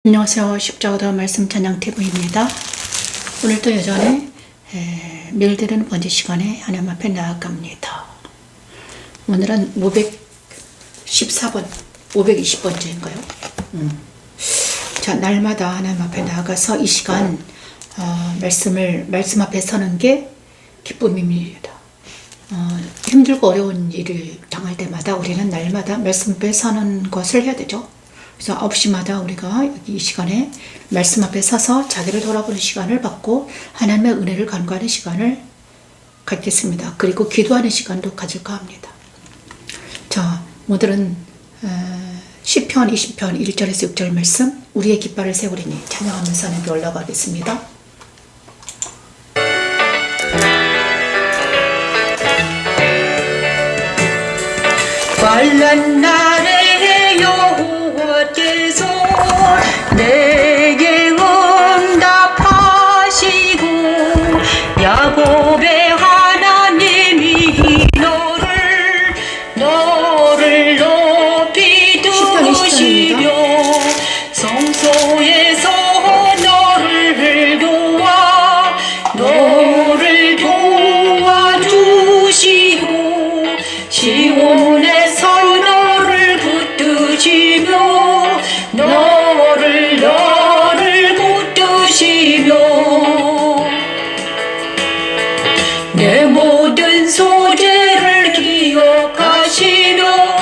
안녕하세요. 십자가도 말씀 찬양TV입니다. 오늘도 여전히 밀드는 번째 시간에 하나님 앞에 나아갑니다. 오늘은 514번, 520번째인가요? 자, 날마다 하나님 앞에 나아가서 이 시간 말씀 앞에 서는 게 기쁨입니다. 힘들고 어려운 일을 당할 때마다 우리는 날마다 말씀 앞에 서는 것을 해야 되죠. 그래서 9시마다 우리가 여기 이 시간에 말씀 앞에 서서 자기를 돌아보는 시간을 받고 하나님의 은혜를 간구하는 시간을 갖겠습니다. 그리고 기도하는 시간도 가질까 합니다. 자, 오늘은 시편 20편 1절에서 6절 말씀, 우리의 깃발을 세우리니 찬양하면서 하나님께 올라가겠습니다. 환난 날에 여호와께서 내게 응답하시고 야곱의 하나님이 너를 높이 두시며 성소에서 너를 도와주시고 시온에서 너를 붙드시며 너를 붙드시며 내 모든 소재를 기억하시며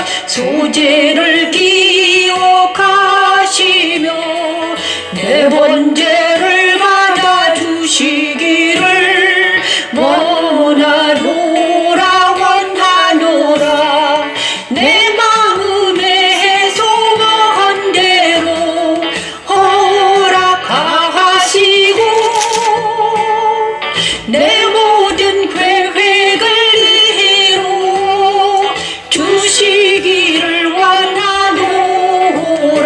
내 번제를 받아주시기를 원하노라 내 마음에 소망한 대로 허락하시고 내 모든 계획을 이루어 주시기를 원하노라.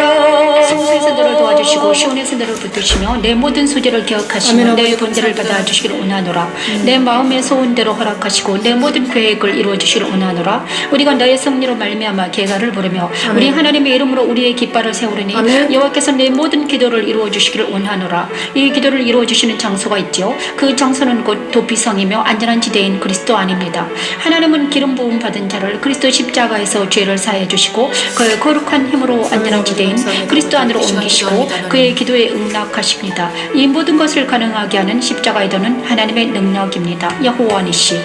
성소에서 너를 도와주시고 시온에서 너를 붙드시며 내 모든 소재를 기억하시며 내 번제를 받아주시기를 원하노라. 내 마음의 소원대로 허락하시고 내 모든 계획을 이루어주시기를 원하노라. 우리가 너의 승리로 말미암아 계가를 부르며 우리 하나님의 이름으로 우리의 깃발을 세우리니 여호와께서 내 모든 기도를 이루어주시기를 원하노라. 이 기도를 이루어주시는 장소가 있지요. 그 장소는 곧 도피성이며 안전한 지대인 그리스도 안입니다. 하나님은 기름 부음 받은 자를 그리스도 십자가에서 죄를 사해 주시고 그의 거룩한 힘으로 안전한 지대인 그리스도 안으로 옮기시고 그의 기도에 응답하십니다. 이 모든 것을 가능하게 하는 십자가의 도는 하나님의 능력입니다. 여호와 니시.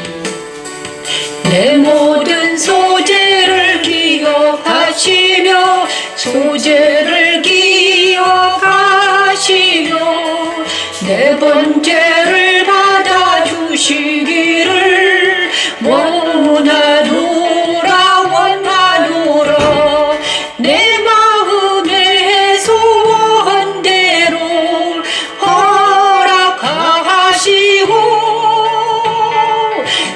내 모든 소재를 기억하시며 내 번제를 받아주시기를 원하노라 내 마음에 소원한 대로 허락하시고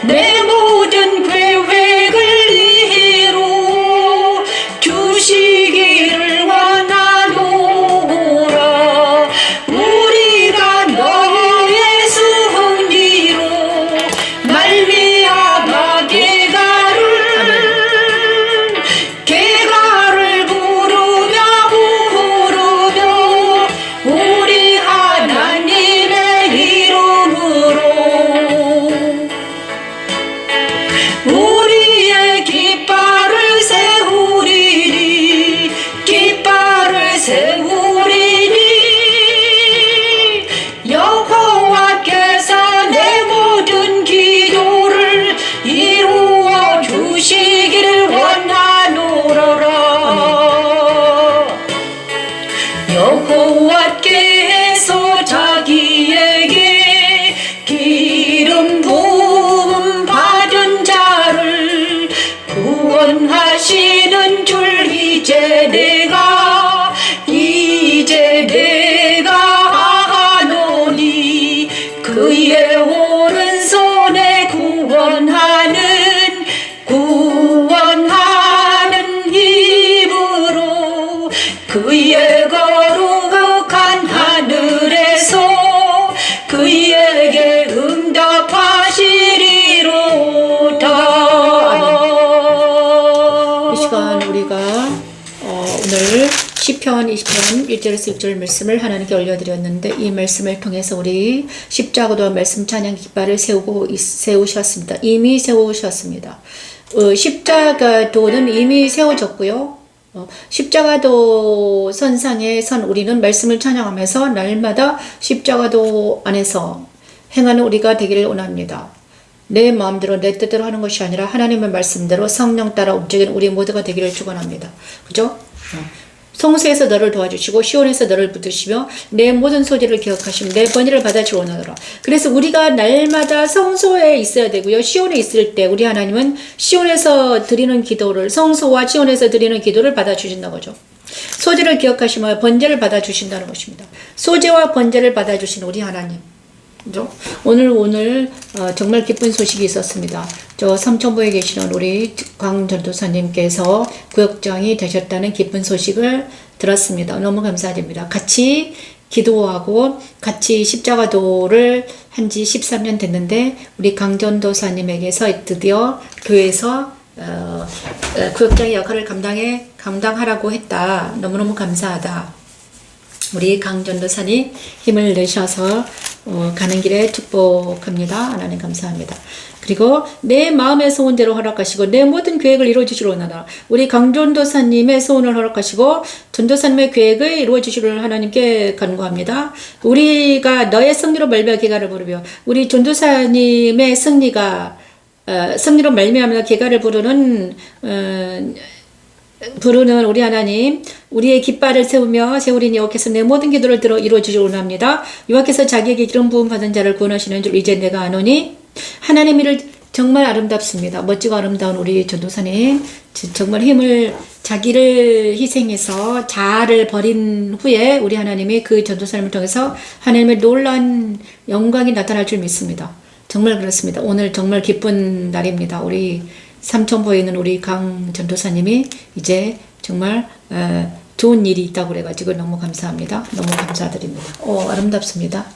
내 모든 계획을 이루어 주시기를 원하노라. 우리가 너의 승리로 말미암아 계가를 부르며 우리 하나님의 이름으로 우리의 깃발을 세우리니 여호와께서 내 모든 기도를 이루어 주시기를 원하노라. 여호와께서 자기에게 기름 부음 받은 자를 구원하시는 줄 이제 내가 아노니 그의 오른손에 구원하는 힘으로 그의 거룩한 하늘에서 시편 20편 1절에서 6절 말씀을 하나님께 올려드렸는데 이 말씀을 통해서 우리 십자가도 말씀 찬양 깃발을 세우셨습니다. 이미 세우셨습니다. 십자가도는 이미 세워졌고요. 십자가도 선상에 선 우리는 말씀을 찬양하면서 날마다 십자가도 안에서 행하는 우리가 되기를 원합니다. 내 마음대로 내 뜻대로 하는 것이 아니라 하나님의 말씀대로 성령 따라 움직이는 우리 모두가 되기를 축원합니다. 그죠? 성소에서 너를 도와주시고 시온에서 너를 붙드시며 내 모든 소재를 기억하시며 내 번제를 받아주려 원하노라. 그래서 우리가 날마다 성소에 있어야 되고요. 시온에 있을 때 우리 하나님은 시온에서 드리는 기도를 성소와 시온에서 드리는 기도를 받아주신다는 거죠. 소재를 기억하시며 번제를 받아주신다는 것입니다. 소재와 번제를 받아주신 우리 하나님. 그죠? 오늘 정말 기쁜 소식이 있었습니다. 저 삼천포에 계시는 우리 광 전도사님께서 구역장이 되셨다는 기쁜 소식을 들었습니다. 너무 감사드립니다. 같이 기도하고 같이 십자가도를 한 지 13년 됐는데 우리 강 전도사님에게서 드디어 교회에서 구역장의 역할을 감당하라고 했다. 너무너무 감사하다. 우리 강 전도사님 힘을 내셔서 가는 길에 축복합니다. 하나님 감사합니다. 그리고 내 마음의 소원대로 허락하시고 내 모든 계획을 이루어주시려 원하노라. 우리 강 전도사님의 소원을 허락하시고 전도사님의 계획을 이루어주시려 하나님께 간구합니다. 우리가 너의 승리로 말미암아 개가를 부르며 우리 전도사님의 승리로 말미암아 개가를 부르는 우리 하나님, 우리의 깃발을 세우리니 여호와께서 내 모든 기도를 들어 이루어주시기 원합니다. 여호와께서 자기에게 기름 부음 받은 자를 구원하시는 줄 이제 내가 아노니 하나님의 일을 정말 아름답습니다. 멋지고 아름다운 우리 전도사님 정말 자기를 희생해서 자아를 버린 후에 우리 하나님이 그 전도사님을 통해서 하나님의 놀라운 영광이 나타날 줄 믿습니다. 정말 그렇습니다. 오늘 정말 기쁜 날입니다. 우리 삼천포에 있는 우리 강 전도사님이 이제 정말 좋은 일이 있다고 그래가지고 너무 감사합니다. 너무 감사드립니다. 아름답습니다.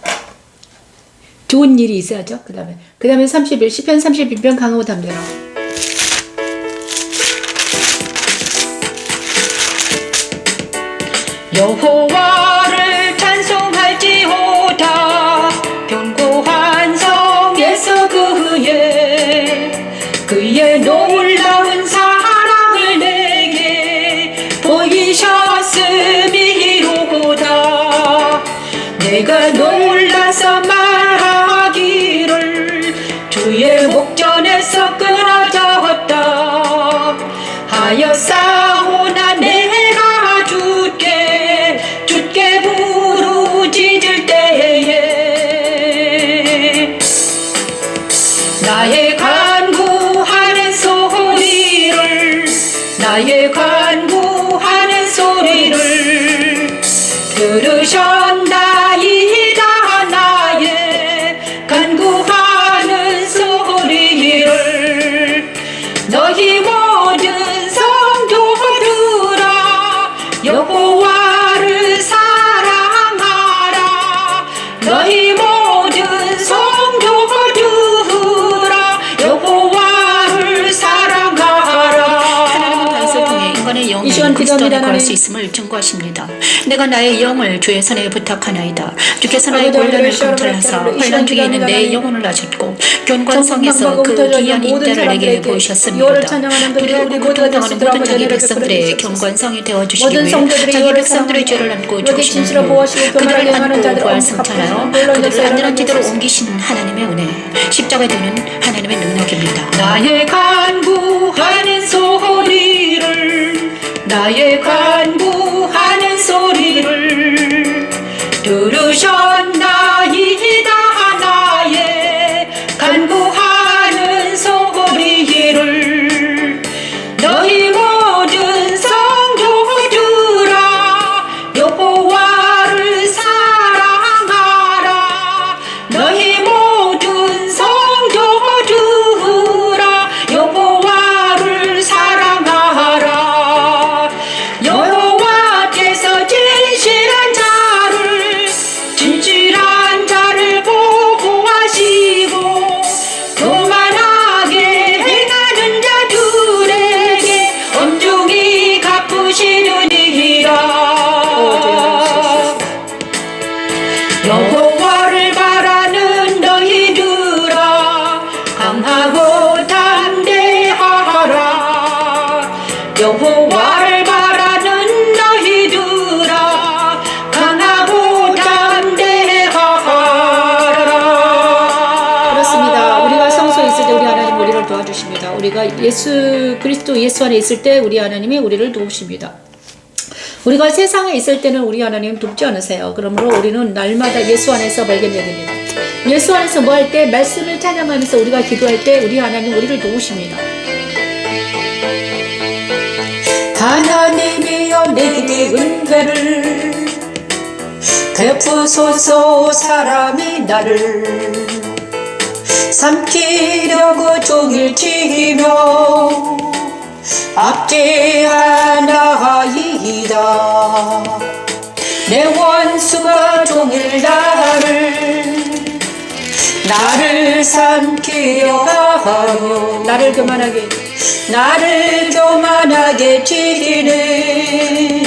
좋은 일이 있어야죠. 그 다음에 31 시편 31편 강하고 담대라. 여호와를 찬송할지어다 견고한 성에서 그의 놀라운 사랑을 내게 보이셨음이로다. 내가 놀라서 말하기를 주의 목전에서 끊어졌다 하였사오나 내가 주께 부르짖을 때에 나의 간구하는 소리를 들으셨나이다. 나의 간구하는 소리를 너희 모든 성도들아 여호와를 사랑하라. 너희 모든 성도들아 여호와를 사랑하라. 하나님은 반석을 통해 인간의 영이 그리스도 안에 거할 수 있음을 증거하십니다. 내가 나의 영을 주의 손에 부탁하나이다. 주께서 나의 곤란을 감찰하사 환난 중에 있는 내 영혼을 아셨고 견관성에서 그 귀한 인자를 내게 보이셨습니다. 두려움으로 당당하는 모든 자기 백성들의 견관성이 되어주시기 위해 자기 백성들의 죄를 안고 죽으시는 그들을 안고 부활승천하여 그들을 안전한 지대로 옮기신 하나님의 은혜, 십자가에 되는 하나님의 능력입니다. 나의 간구하는 소리를 들으셨나이다. 나의 간구하는 소리를 너희 모든 성도들아 여호와를 사랑하라. 너희 모든 성도들아 여호와를 사랑하라. 여호와 여호와를 바라는 너희들아 강하고 담대하라. 여호와를 바라는 너희들아 강하고 담대하라. 그렇습니다. 우리가 성소에 있을 때 우리 하나님 우리를 도와주십니다. 우리가 예수 안에 있을 때 우리 하나님이 우리를 도우십니다. 우리가 세상에 있을 때는 우리 하나님 돕지 않으세요. 그러므로 우리는 날마다 예수 안에서 발견해야 됩니다. 예수 안에서 뭐 할 때? 말씀을 찬양하면서 우리가 기도할 때 우리 하나님 우리를 도우십니다. 하나님이여 내게 은혜를 베푸소서. 사람이 나를 삼키려고 종일 치며 압제하나이다. 내 원수가 종일 나를 삼키려 하며 나를 교만하게 치는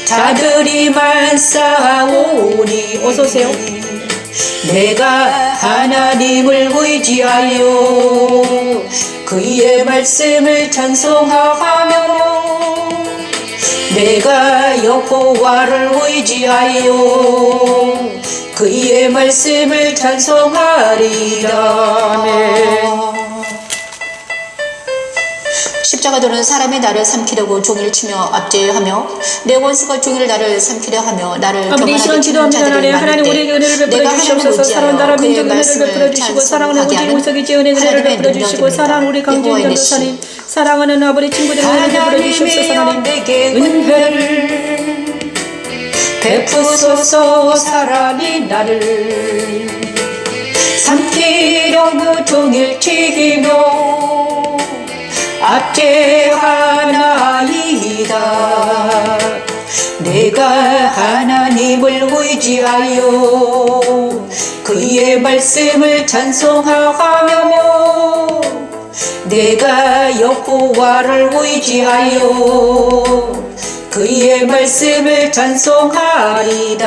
자들이 많사오니 어서오세요. 내가 하나님을 의지하여 그의 말씀을 찬송하며 내가 여호와를 의지하여 그의 말씀을 찬송하리라. 아멘. 십자가 도는 사람이 나를 삼키려고 종일 치며 압제하며 내 원수가 종일 나를 삼키려 하며 나를 아버지 이 시간 기도합니다. 하나님 우리에게 은혜를 베풀어 주시옵소서. 사랑하는 나라 민족 은혜를 베풀어 주시고 사랑하는 우리 우석이지 은혜를 베풀어 주시고 사랑하는 우리 강준 전도사님 사랑하는 아버지 친구들 은혜를 베풀어 주시옵소서. 하나님 은혜를 베푸소서. 사람이 나를 삼키려고 종일 치며 압제하나이다. 내가 하나님을 의지하여 그의 말씀을 찬송하며 내가 여호와를 의지하여 그의 말씀을 찬송하리다.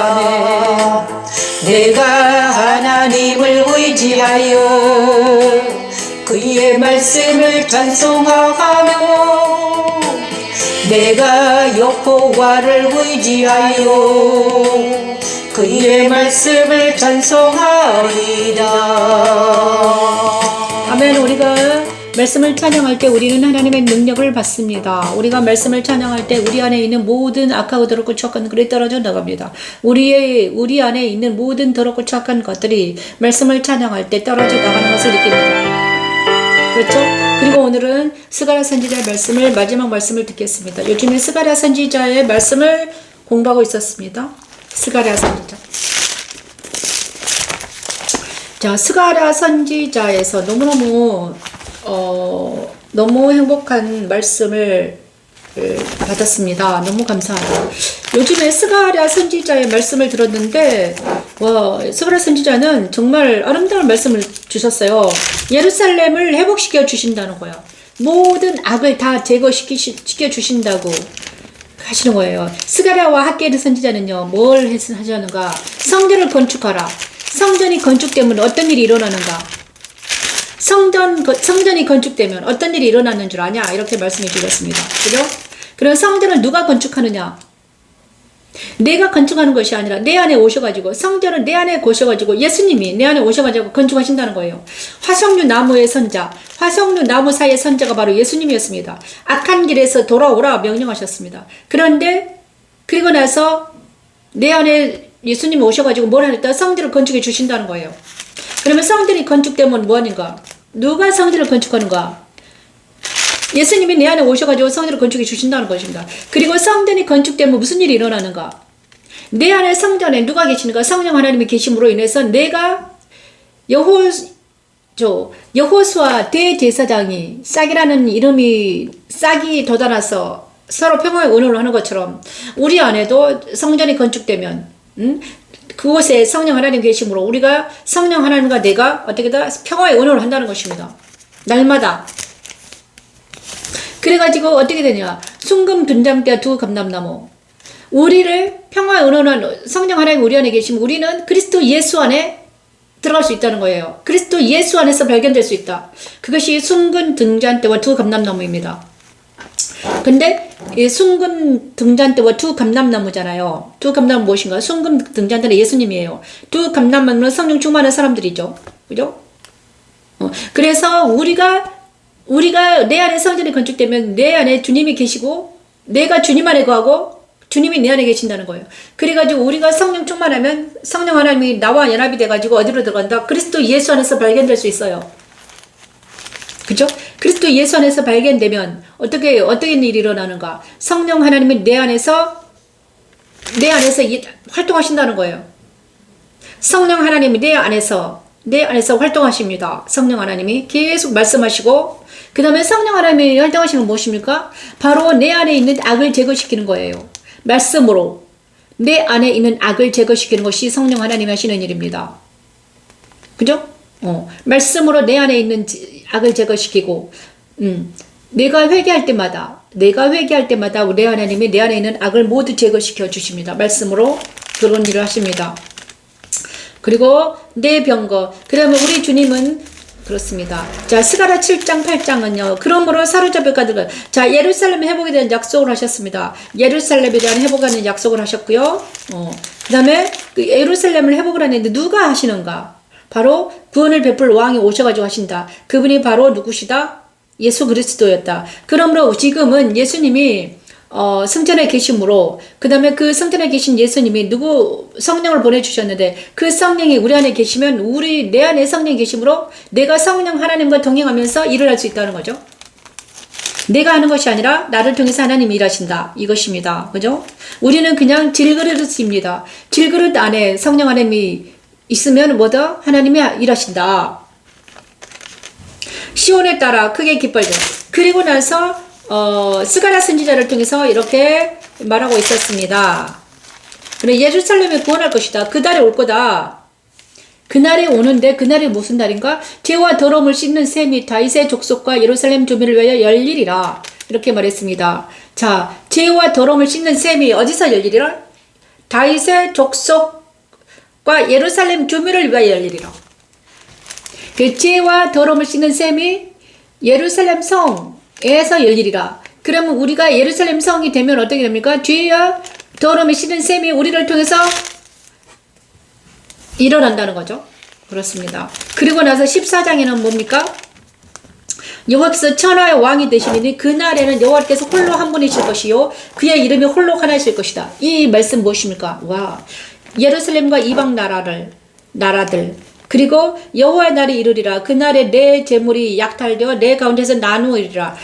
내가 하나님을 의지하여 그의 말씀을 찬송하며 내가 여호와를 의지하여 그의 말씀을 찬송하리다. 아멘. 우리가 말씀을 찬양할 때 우리는 하나님의 능력을 받습니다. 우리가 말씀을 찬양할 때 우리 안에 있는 모든 악하고 더럽고 추악한 것들이 떨어져 나갑니다. 우리 안에 있는 모든 더럽고 추악한 것들이 말씀을 찬양할 때 떨어져 나가는 것을 느낍니다. 그렇죠? 그리고 오늘은 스가랴 선지자의 말씀을 마지막 말씀을 듣겠습니다. 요즘에 스가랴 선지자의 말씀을 공부하고 있었습니다. 스가랴 선지자. 자, 스가랴 선지자에서 너무 행복한 말씀을 받았습니다. 너무 감사하다. 요즘에 스가랴 선지자의 말씀을 들었는데 스가랴 선지자는 정말 아름다운 말씀을 주셨어요. 예루살렘을 회복시켜 주신다는 거예요. 모든 악을 다 제거시켜 주신다고 하시는 거예요. 스가랴와 학개르 선지자는요, 뭘 하셨는가? 성전을 건축하라. 성전이 건축되면 어떤 일이 일어나는가? 성전이 건축되면 어떤 일이 일어나는 줄 아냐? 이렇게 말씀해 주셨습니다. 그죠? 그럼 성전을 누가 건축하느냐? 내가 건축하는 것이 아니라 내 안에 오셔가지고, 성전을 내 안에 오셔가지고 예수님이 내 안에 오셔가지고 건축하신다는 거예요. 화석류 나무의 선자, 화석류 나무 사이의 선자가 바로 예수님이었습니다. 악한 길에서 돌아오라 명령하셨습니다. 그런데 그리고 나서 내 안에 예수님이 오셔가지고 뭘 하겠다? 성전을 건축해 주신다는 거예요. 그러면 성전이 건축되면 뭐하는가? 누가 성전을 건축하는가? 예수님이 내 안에 오셔가지고 성전을 건축해 주신다는 것입니다. 그리고 성전이 건축되면 무슨 일이 일어나는가? 내 안에 성전에 누가 계시는가? 성령 하나님이 계심으로 인해서 내가 여호수아 대제사장이 싹이라는 이름이 싹이 돋아나서 서로 평화의 언어를 하는 것처럼 우리 안에도 성전이 건축되면 그곳에 성령 하나님 계심으로 우리가 성령 하나님과 내가 어떻게든 평화의 언어를 한다는 것입니다. 날마다. 그래가지고 어떻게 되냐? 순금 분장대 두 감람나무. 우리를 평화에 은원한 성령 하나님 우리 안에 계시면 우리는 그리스도 예수 안에 들어갈 수 있다는 거예요. 그리스도 예수 안에서 발견될 수 있다. 그것이 순금 등잔대와 두 감람나무입니다. 근데 이 순금 등잔대와 두 감람나무잖아요. 두 감람나무 무엇인가? 순금 등잔대는 예수님이에요. 두 감람나무는 성령 충만한 사람들이죠. 그죠? 그래서 우리가 내 안에 성전이 건축되면 내 안에 주님이 계시고 내가 주님 안에 거하고 주님이 내 안에 계신다는 거예요. 그래가지고 우리가 성령 충만하면 성령 하나님이 나와 연합이 돼가지고 어디로 들어간다? 그리스도 예수 안에서 발견될 수 있어요. 그죠? 그리스도 예수 안에서 발견되면 어떻게 일이 일어나는가? 성령 하나님이 내 안에서 활동하신다는 거예요. 성령 하나님이 내 안에서 활동하십니다. 성령 하나님이 계속 말씀하시고, 그 다음에 성령 하나님이 활동하시는 건 무엇입니까? 바로 내 안에 있는 악을 제거시키는 거예요. 말씀으로 내 안에 있는 악을 제거시키는 것이 성령 하나님이 하시는 일입니다. 그죠? 말씀으로 내 안에 있는 악을 제거시키고, 내가 회개할 때마다 우리 하나님이 내 안에 있는 악을 모두 제거시켜 주십니다. 말씀으로 그런 일을 하십니다. 그리고 내 병거, 그러면 우리 주님은 그렇습니다. 자, 스가랴 7장 8장은요. 그러므로 사로잡혀 가득한, 자, 예루살렘 회복에 대한 약속을 하셨습니다. 예루살렘에 대한 회복하는 약속을 하셨고요. 그 다음에 그 예루살렘을 회복을 하는데 누가 하시는가? 바로 구원을 베풀 왕이 오셔가지고 하신다. 그분이 바로 누구시다? 예수 그리스도였다. 그러므로 지금은 예수님이 성전에 계심으로, 그 다음에 그 성전에 계신 예수님이 성령을 보내주셨는데, 그 성령이 우리 안에 계시면, 내 안에 성령이 계심으로, 내가 성령 하나님과 동행하면서 일을 할 수 있다는 거죠. 내가 하는 것이 아니라, 나를 통해서 하나님이 일하신다. 이것입니다. 그죠? 우리는 그냥 질그릇입니다. 질그릇 안에 성령 하나님이 있으면 뭐다? 하나님이 일하신다. 시온에 따라 크게 기뻐하죠. 그리고 나서, 스가랴 선지자를 통해서 이렇게 말하고 있었습니다. 그래, 예루살렘에 구원할 것이다. 그날이 올 거다. 그날이 오는데, 그날이 무슨 날인가? 죄와 더러움을 씻는 셈이 다윗의 족속과 예루살렘 주민을 위하여 열리리라. 이렇게 말했습니다. 자, 죄와 더러움을 씻는 셈이 어디서 열리리라? 다윗의 족속과 예루살렘 주민을 위하여 열리리라. 그 죄와 더러움을 씻는 셈이 예루살렘 성에서 열리리라. 그러면 우리가 예루살렘 성이 되면 어떻게 됩니까? 죄와 더러움을 씻는 셈이 우리를 통해서 일어난다는 거죠. 그렇습니다. 그리고 나서 14장에는 뭡니까? 여호와께서 천하의 왕이 되시니 그날에는 여호와께서 홀로 한 분이실 것이요 그의 이름이 홀로 하나이실 것이다. 이 말씀 무엇입니까? 와, 예루살렘과 이방 나라들 그리고 여호와의 날이 이르리라. 그날에 내 재물이 약탈되어 내 가운데서 나누리라.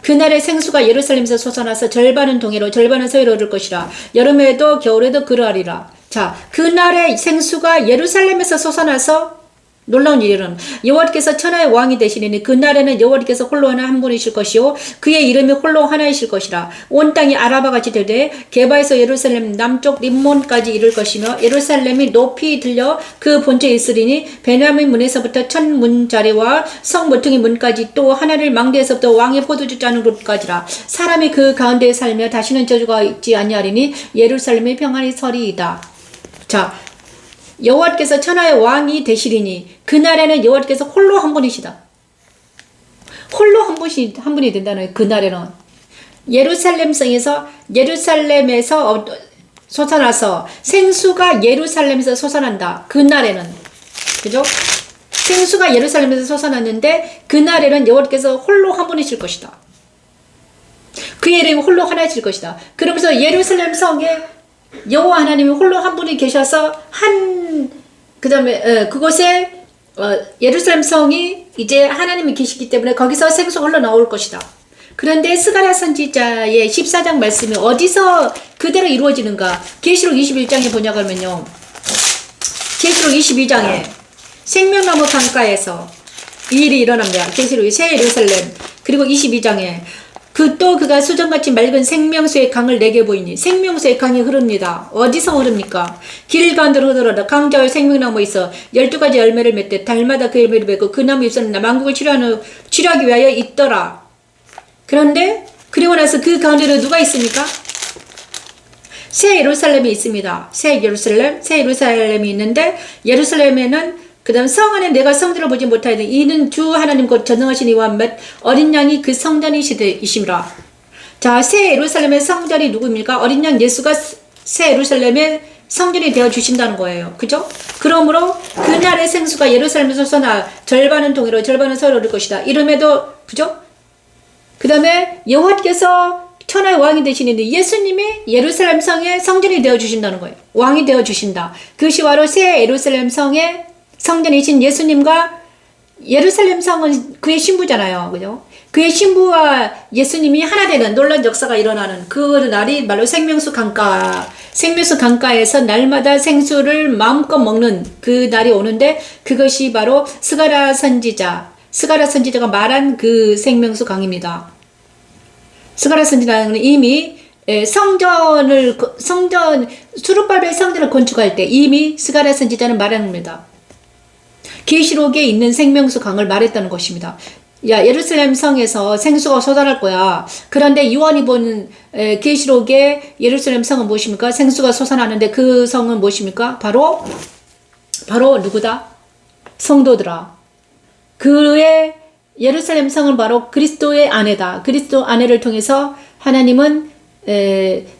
그날에 생수가 예루살렘에서 솟아나서 절반은 동해로 절반은 서해로 흐를 것이라. 여름에도 겨울에도 그러하리라. 자, 그날에 생수가 예루살렘에서 솟아나서 놀라운 일은 여호와께서 천하의 왕이 되시니 그날에는 여호와께서 홀로 한 분이실 것이요 그의 이름이 홀로 하나이실 것이라. 온 땅이 아라바같이 되되 게바에서 예루살렘 남쪽 림몬까지 이를 것이며 예루살렘이 높이 들려 그 본처에 있으리니 베냐민 문에서부터 천 문자리와 성 모퉁이 문까지 또 하나를 망대에서부터 왕의 포도주 짜는 곳까지라. 사람이 그 가운데에 살며 다시는 저주가 있지 아니하리니 예루살렘의 평안이 서리이다. 자, 여호와께서 천하의 왕이 되시리니 그날에는 여호와께서 홀로 한 분이시다. 홀로 한 분이 된다는 거예요. 그날에는 예루살렘에서 솟아나서 생수가 예루살렘에서 솟아난다. 그날에는, 그죠? 생수가 예루살렘에서 솟아났는데 그날에는 여호와께서 홀로 한 분이실 것이다. 그의 이름이 홀로 하나이실 것이다. 그러면서 예루살렘 성에 여호와 하나님이 홀로 한 분이 계셔서 그 다음에 그곳에 예루살렘 성이 이제 하나님이 계시기 때문에 거기서 생수가 흘러나올 것이다. 그런데 스가랴 선지자의 14장 말씀이 어디서 그대로 이루어지는가? 계시록 21장에 보냐고 하면요, 계시록 22장에 생명나무 강가에서 이 일이 일어납니다. 계시록 새 예루살렘. 그리고 22장에 그가 수정같이 맑은 생명수의 강을 내게 보이니 생명수의 강이 흐릅니다. 어디서 흐릅니까? 길 가운데로 흐르다. 강자의 생명나무 있어 12가지 열매를 맺되 달마다 그 열매를 맺고 그 나무 잎은 만국을 치료하기 위하여 있더라. 그런데 그리고 나서 그 가운데로 누가 있습니까? 새 예루살렘이 있습니다. 새 예루살렘이 있는데 예루살렘에는 그다음 성 안에 내가 성전을 보지 못하여도 이는 주 하나님 곧 전능하신 이와 몇 어린 양이 그 성전이시라. 자, 새 예루살렘의 성전이 누구입니까? 어린 양 예수가 새 예루살렘의 성전이 되어 주신다는 거예요. 그죠? 그러므로 그날의 생수가 예루살렘에서 솟아나 절반은 동해로 절반은 서로 오를 것이다. 이름에도 그죠? 그 다음에 여호와께서 천하의 왕이 되시는데 예수님이 예루살렘 성의 성전이 되어 주신다는 거예요. 왕이 되어 주신다. 그것이 바로 새 예루살렘 성의 성전이신 예수님과 예루살렘 성은 그의 신부잖아요. 그죠? 그의 신부와 예수님이 하나 되는 놀라운 역사가 일어나는 그 날이 바로 생명수 강가에서 날마다 생수를 마음껏 먹는 그 날이 오는데 그것이 바로 스가랴 선지자가 말한 그 생명수 강입니다. 스가랴 선지자는 이미 수르바벨 성전을 건축할 때 이미 스가랴 선지자는 말합니다. 계시록에 있는 생명수 강을 말했다는 것입니다. 야, 예루살렘 성에서 생수가 솟아날 거야. 그런데 요한이 본 계시록의 예루살렘 성은 무엇입니까? 생수가 솟아나는데 그 성은 무엇입니까? 바로 누구다? 성도들아. 그의 예루살렘 성은 바로 그리스도의 아내다. 그리스도 아내를 통해서 하나님은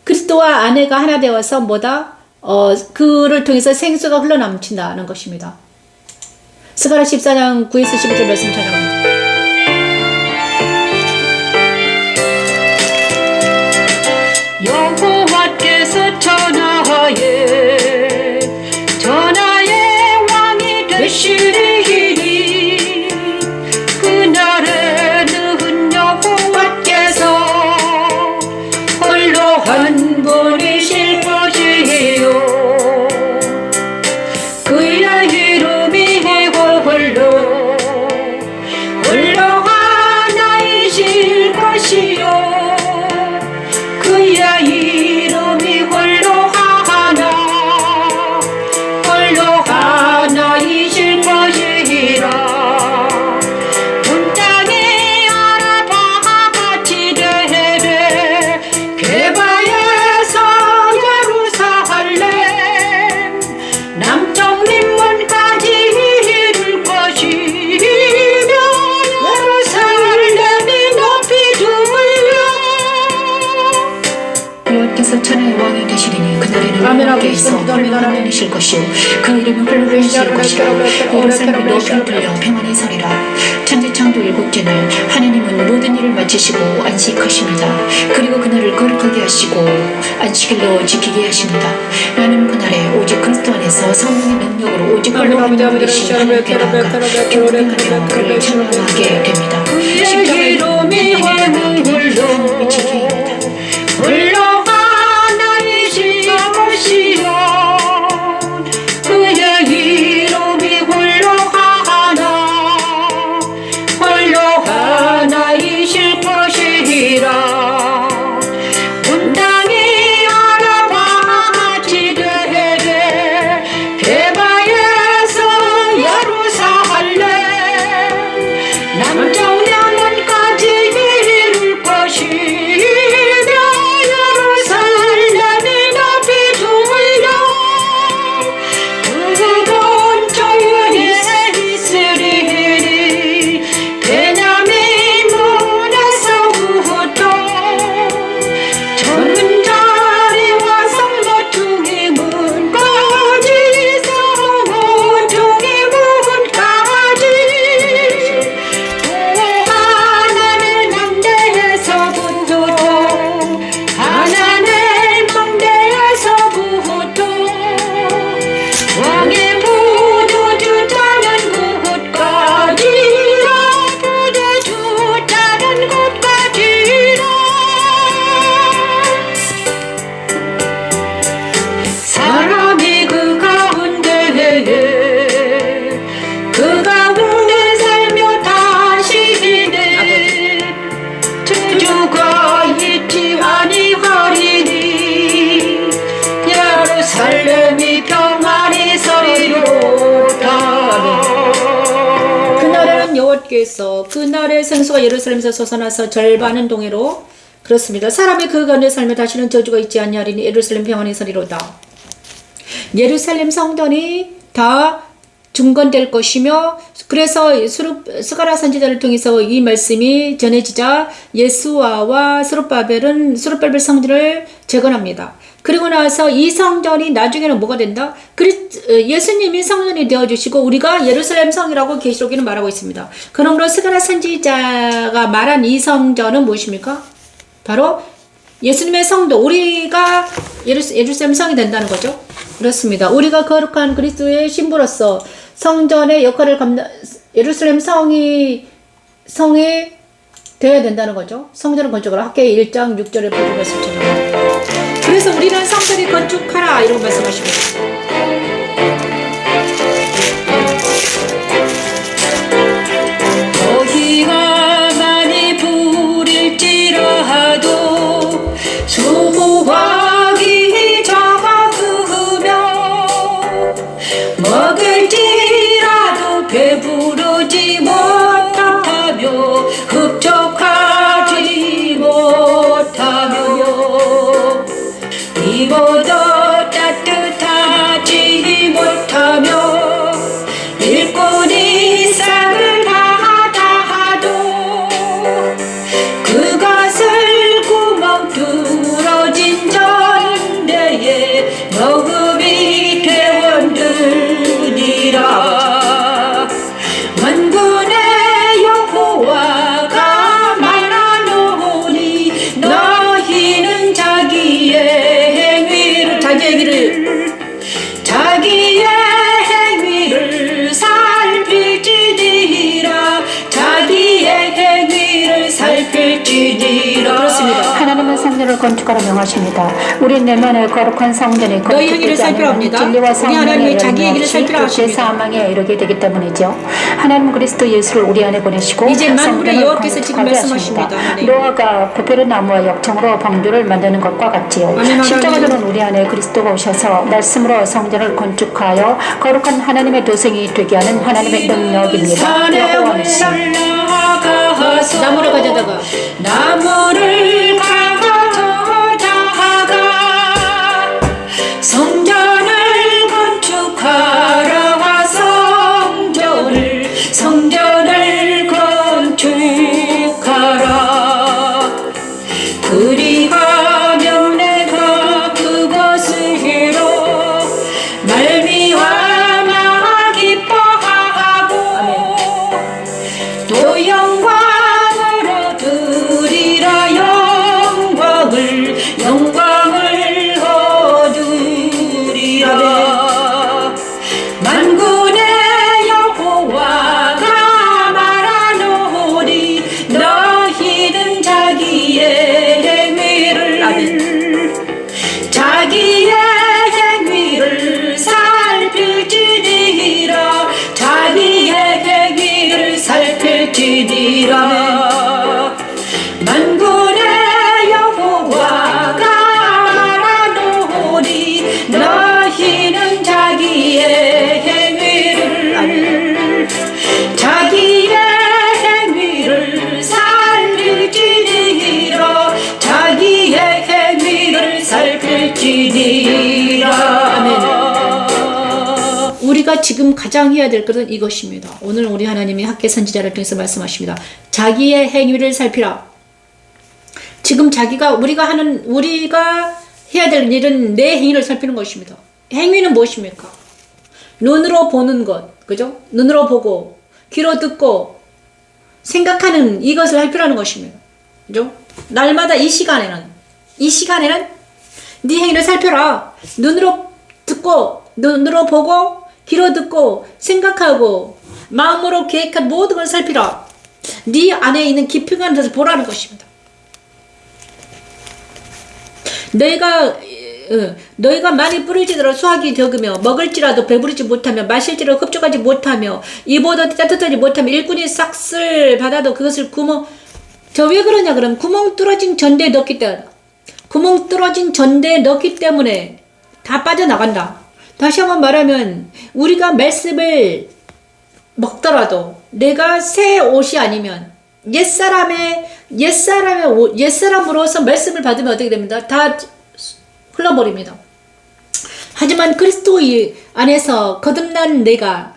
그리스도와 아내가 하나 되어서 뭐다? 그를 통해서 생수가 흘러넘친다는 것입니다. 스가랴 14장 9에서 11절 말씀 전합니다. 여호와께서 전하의 왕이 되시리니 그날에는 여호와께서 홀로 한 분이실 것이요 그의 이름이 홀로 하나이실 것이요 그의 이름이 홀로 하나이실 것이라 온 땅에 알아봐 지되되 개바에서 예루살렘 남쪽 민문까지 이룰 것이며 예루살렘이 높이 두물려 여호와께서 천하의 왕이 되시리니 그날에는 여호와께서 홀로 하나이실 것이요 그 이름이 홀로 하나이실 것이라 예루살렘이 높이 들려 평안히 서리라 천지창조 일곱째는 하나님은 모든 일을 마치시고 안식하십니다. 그리고 그날을 거룩하게 하시고 안식일로 지키게 하십니다. 나는 그날에 오직 그리스도 안에서 성령의 능력으로 오직 홀로 하나님 되신 하나님께 나아가 경배하며 그를 찬양하게 됩니다. 십자가의 이름이 홀로 지키입니다. 홀로 하나이실 것이요 그의 이름이 홀로 하나이실 것이라 온 땅이 알아봐 지되되 개바에서 예루살렘 남쪽 명원까지 이룰 것이며 예루살렘이 높이 두물려 그 본초에 있으리니 베냐민 문에서부터 전문자리와 성모퉁이 문까지 성모퉁이 문까지 하나님 망대에서부터 하나님 망대에서부터 왕의 부두 주자는 곳까지라 부두 주자는 곳까지라 사람이 그 가운데 살며 다시는 저주가 있지 아니하리니 예루살렘이 평안히 서리로다. 그날에는 여호와께서 그날의 생수가 예루살렘에서 솟아나서 절반은 동해로 그렇습니다. 사람의 그 가운데 살며 다시는 저주가 있지 아니하리니 예루살렘 평안이 서리로다. 예루살렘 성전이 다 중건될 것이며, 그래서 스가랴 선지자를 통해서 이 말씀이 전해지자 예수아와 스룹바벨은 스룹바벨 성전을 재건합니다. 그리고 나서 이 성전이 나중에는 뭐가 된다? 예수님이 성전이 되어주시고 우리가 예루살렘 성이라고 계시록에는 말하고 있습니다. 그러므로 스가랴 선지자가 말한 이 성전은 무엇입니까? 바로 예수님의 성도, 우리가 예루살렘 성이 된다는 거죠. 그렇습니다. 우리가 거룩한 그리스도의 신부로서 성전의 역할을 예루살렘 성이 되어야 된다는 거죠. 성전을 건축하라. 학계의 1장 6절에 보는 것처럼. 그래서 우리는 성전을 건축하라 이라고 말씀하십니다. 너희가 많이 부릴지라도 수고하기 적으며 먹을지라도 배부르지 못하며 흡족하지 못하며 이보다 따뜻하지 못하며 일꾼이 쌀을 하다하도 그것을 구멍 뚫어진 전대에 먹음이 되었느니라. 만군의 여호와가 말하노니 너희는 자기의 행위를 살필지니라. 자기의 행위를 살필지니라. 그렇습니다. 하나님은 성전을 건축하라 명하십니다. 우리 내면의 거룩한 성전이 너희 행위를 살피라 합니다. 진리와 우리 사망에 하나님이 자기 얘기를 살피라 하십니다. 사망에 이르게 되기 때문이죠. 하나님 그리스도 예수를 우리 안에 보내시고 이제 만군의 성전을 여호와께서 지금 건축하게 말씀하십니다. 하십니다. 하나님. 노아가 부패른 나무와 역청으로 방주를 만드는 것과 같지요. 아멘. 십자가로는 우리 안에 그리스도가 오셔서 말씀으로 성전을 건축하여 거룩한 하나님의 도생이 되게 하는 하나님의 능력입니다. 여호와는 나무를 가져다가 성전을 건축하라. 성전을 건축하라. 그리하면 내가 그것으로 말미암아 기뻐하고 또 영광으로 드리라. 영광을 얻으리라. 만군의 여호와가 말하노니 너희는 자기의 행위를 살필지니라. 자기의 행위를 살필지니라. 만군의 여호와가 말하노니 너희는 자기의 행위를 살필지니라. 자기의 행위를 살필지니라. 우리가 지금 가장 해야 될 것은 이것입니다. 오늘 우리 하나님이 학계 선지자를 통해서 말씀하십니다. 자기의 행위를 살피라. 지금 우리가 해야 될 일은 내 행위를 살피는 것입니다. 행위는 무엇입니까? 눈으로 보는 것, 그죠? 눈으로 보고, 귀로 듣고, 생각하는 이것을 살피라는 것입니다. 그죠? 날마다 이 시간에는 네 행위를 살펴라. 눈으로 듣고, 눈으로 보고, 귀로 듣고, 생각하고, 마음으로 계획한 모든 걸 살피라. 네 안에 있는 깊이가 데서 보라는 것입니다. 너희가 많이 뿌릴지라도 수확이 적으며 먹을지라도 배부르지 못하며 마실지라도 흡족하지 못하며 이보다 따뜻하지 못하며 일꾼이 싹쓸 받아도 그것을 왜 그러냐 그럼 구멍 뚫어진 전대에 넣기 때문에 다 빠져나간다. 다시 한번 말하면 우리가 말씀을 먹더라도 내가 새 옷이 아니면 옛사람으로서 말씀을 받으면 어떻게 됩니다? 다 흘러버립니다. 하지만 그리스도 안에서 거듭난 내가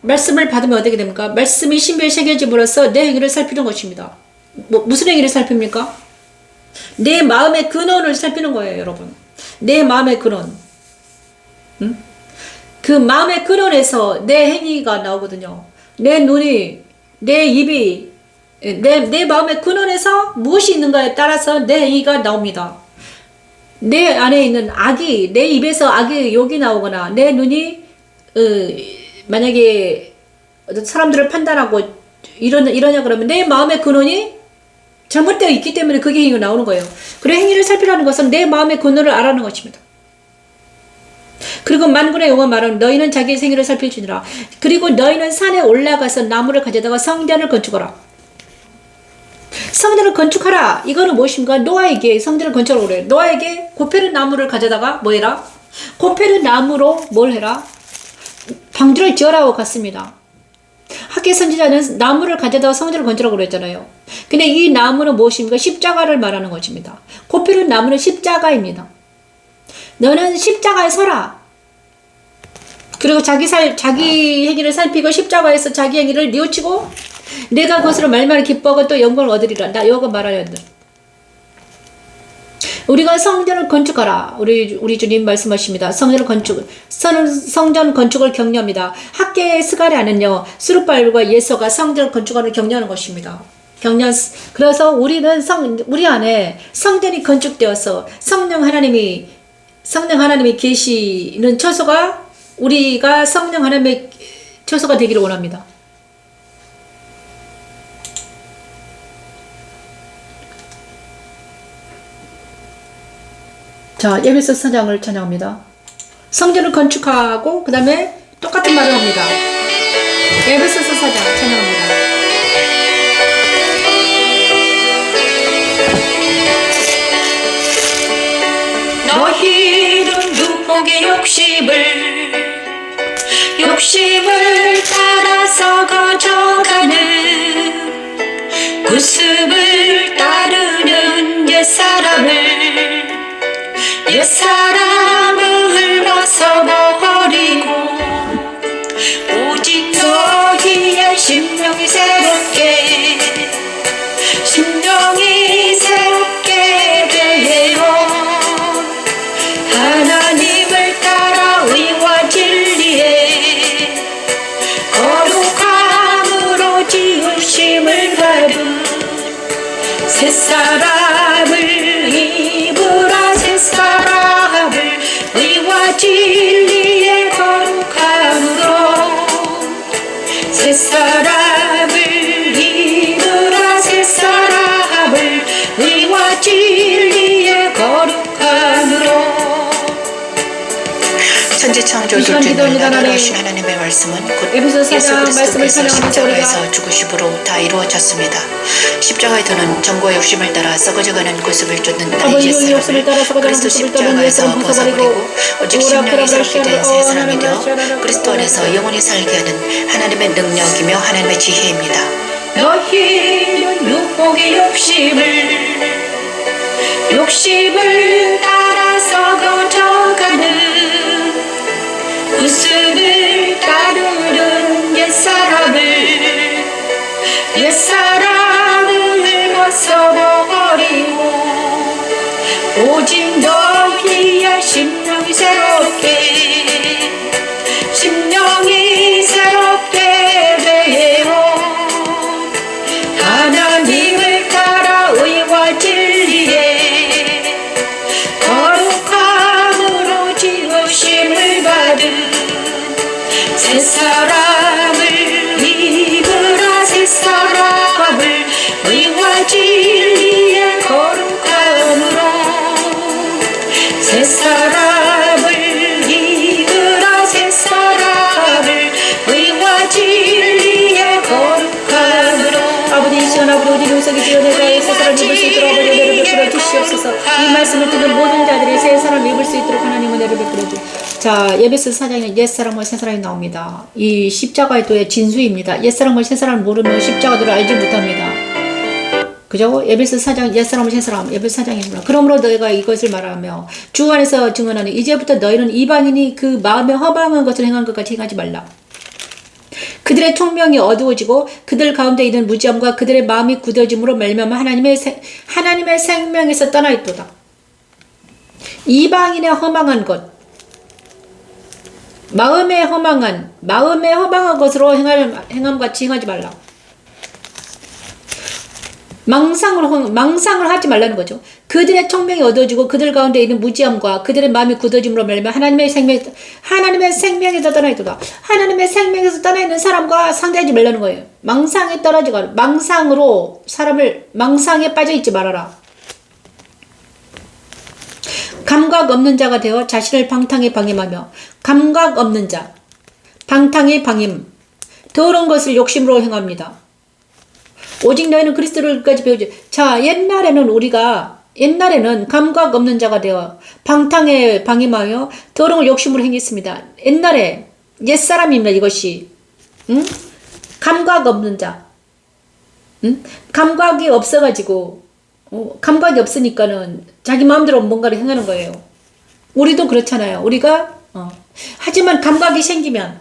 말씀을 받으면 어떻게 됩니까? 말씀이 신비에 새겨짐으로써 내 행위를 살피는 것입니다. 무슨 행위를 살핍니까? 내 마음의 근원을 살피는 거예요, 여러분. 내 마음의 근원. 그 마음의 근원에서 내 행위가 나오거든요. 내 눈이, 내 입이, 내 마음의 근원에서 무엇이 있는가에 따라서 내 행위가 나옵니다. 내 안에 있는 악이, 내 입에서 악의 욕이 나오거나, 내 눈이, 만약에 사람들을 판단하고 이러냐 그러면 내 마음의 근원이 잘못되어 있기 때문에 그게 행위가 나오는 거예요. 그래 행위를 살피라는 것은 내 마음의 근원을 알아는 것입니다. 그리고 만군의 여호와 말하는 너희는 자기의 생애를 살필지니라. 그리고 너희는 산에 올라가서 나무를 가져다가 성전을 건축하라. 성전을 건축하라. 이거는 무엇입니까? 노아에게 성전을 건축하라고 그래요. 노아에게 고패른 나무를 가져다가 뭐 해라? 고패른 나무로 뭘 해라? 방주를 지어라고 갔습니다. 학계 선지자는 나무를 가져다가 성전을 건축하라고 그랬잖아요. 근데 이 나무는 무엇입니까? 십자가를 말하는 것입니다. 고패른 나무는 십자가입니다. 너는 십자가에 서라. 그리고 자기 행위를 살피고 십자가에서 자기 행위를 뉘우치고 내가 그것으로 말만 기뻐하고 또 영광을 얻으리라. 나 여호가 말하여 한다. 우리가 성전을 건축하라. 우리 주님 말씀하십니다. 성전 건축을 격려합니다. 학계의 스가랴는요, 스룹바벨과 예서가 성전을 건축하는 격려하는 것입니다. 그래서 우리 안에 성전이 건축되어서 성령 하나님이 계시는 처소가 우리가 성령 하나님의 처소가 되기를 원합니다. 자, 에베소 4장을 찬양합니다. 성전을 건축하고 그 다음에 똑같은 말을 합니다. 에베소서 4장 찬양합니다. 너희는 누복의 욕심을 따라서 거져가는 구습을 따르는 옛사람을 벗어버리고 오직 너희의 심령이 새롭게 되어 하나님을 따라 의와 진리에 거룩함으로 지으심을 받은 새사람을 입으라. 새사람을 의와 진리의 거룩함으로 새사람을 입으라. 새사람을 의와 진리의 거룩함으로. 천지창조 둘째는 나라로신 하나님의 말씀은 곧 예수 그리스도께서 십자가에서 죽으심으로 다 이루어졌습니다. 십자가에 드는 정보의 욕심을 따라 썩어져가는 구습을 쫓는 나의 옛사람을 그리스도 십자가에서 벗어버리고 오직 심령이 새롭게 된 새 사람이 되어 그리스도 안에서 영원히 살게 하는 하나님의 능력이며 하나님의 지혜입니다. 너희는 육복의 욕심을 따라서 거져가는 구습을 따르는 옛사람을 벗어버리고 오직 너희의 심령이 새롭게 되어 하나님을 따라 의와 진리에 거룩함으로 지으심을 받은 새사람을 입으라. 새사람을 의와 진리의 거룩함으로 새사람을 입으라. 새사람을 의와 진리의 거룩함으로. 아버지 이 시간 아버지 우리 눈속에 지어내가 새사람을 입을 수 있도록 아버지 은혜를 베풀어 주시옵소서. 이 말씀을 듣는 모든 자들이 새사람을 입을 수 있도록 하나님 은혜를 베풀어 주시옵소서. 자, 에베소 4장에 옛사람과 새사람이 나옵니다. 이 십자가의 진수입니다. 옛사람과 새사람을 모르면 십자가들을 알지 못합니다. 그죠? 에베소 4장 옛사람은 새사람 에베소 4장이구나. 그러므로 너희가 이것을 말하며 주 안에서 증언하는 이제부터 너희는 이방인이 그 마음에 허망한 것을 행한 것 같이 행하지 말라. 그들의 총명이 어두워지고 그들 가운데 있는 무지함과 그들의 마음이 굳어짐으로 말미암아 하나님의 생명에서 떠나 있도다. 이방인의 허망한 것, 마음에 허망한 것으로 행함 같이 행하지 말라. 망상을 하지 말라는 거죠. 그들의 총명이 어두워지고 그들 가운데 있는 무지함과 그들의 마음이 굳어짐으로 말미암아 하나님의 생명에서 떠나 있도다. 하나님의 생명에서 떠나 있는 사람과 상대하지 말라는 거예요. 망상에 떨어지고 망상에 빠져 있지 말아라. 감각 없는 자가 되어 자신을 방탕에 방임하며 감각 없는 자, 방탕의 방임, 더러운 것을 욕심으로 행합니다. 오직 너희는 그리스도를까지 배우지. 자, 옛날에는 감각 없는 자가 되어 방탕에 방임하여 더러운 욕심으로 행했습니다. 옛날에 옛사람입니다. 이것이. 응? 감각 없는 자. 응? 감각이 없어가지고 감각이 없으니까는 자기 마음대로 뭔가를 행하는 거예요. 우리도 그렇잖아요. 우리가 하지만 감각이 생기면,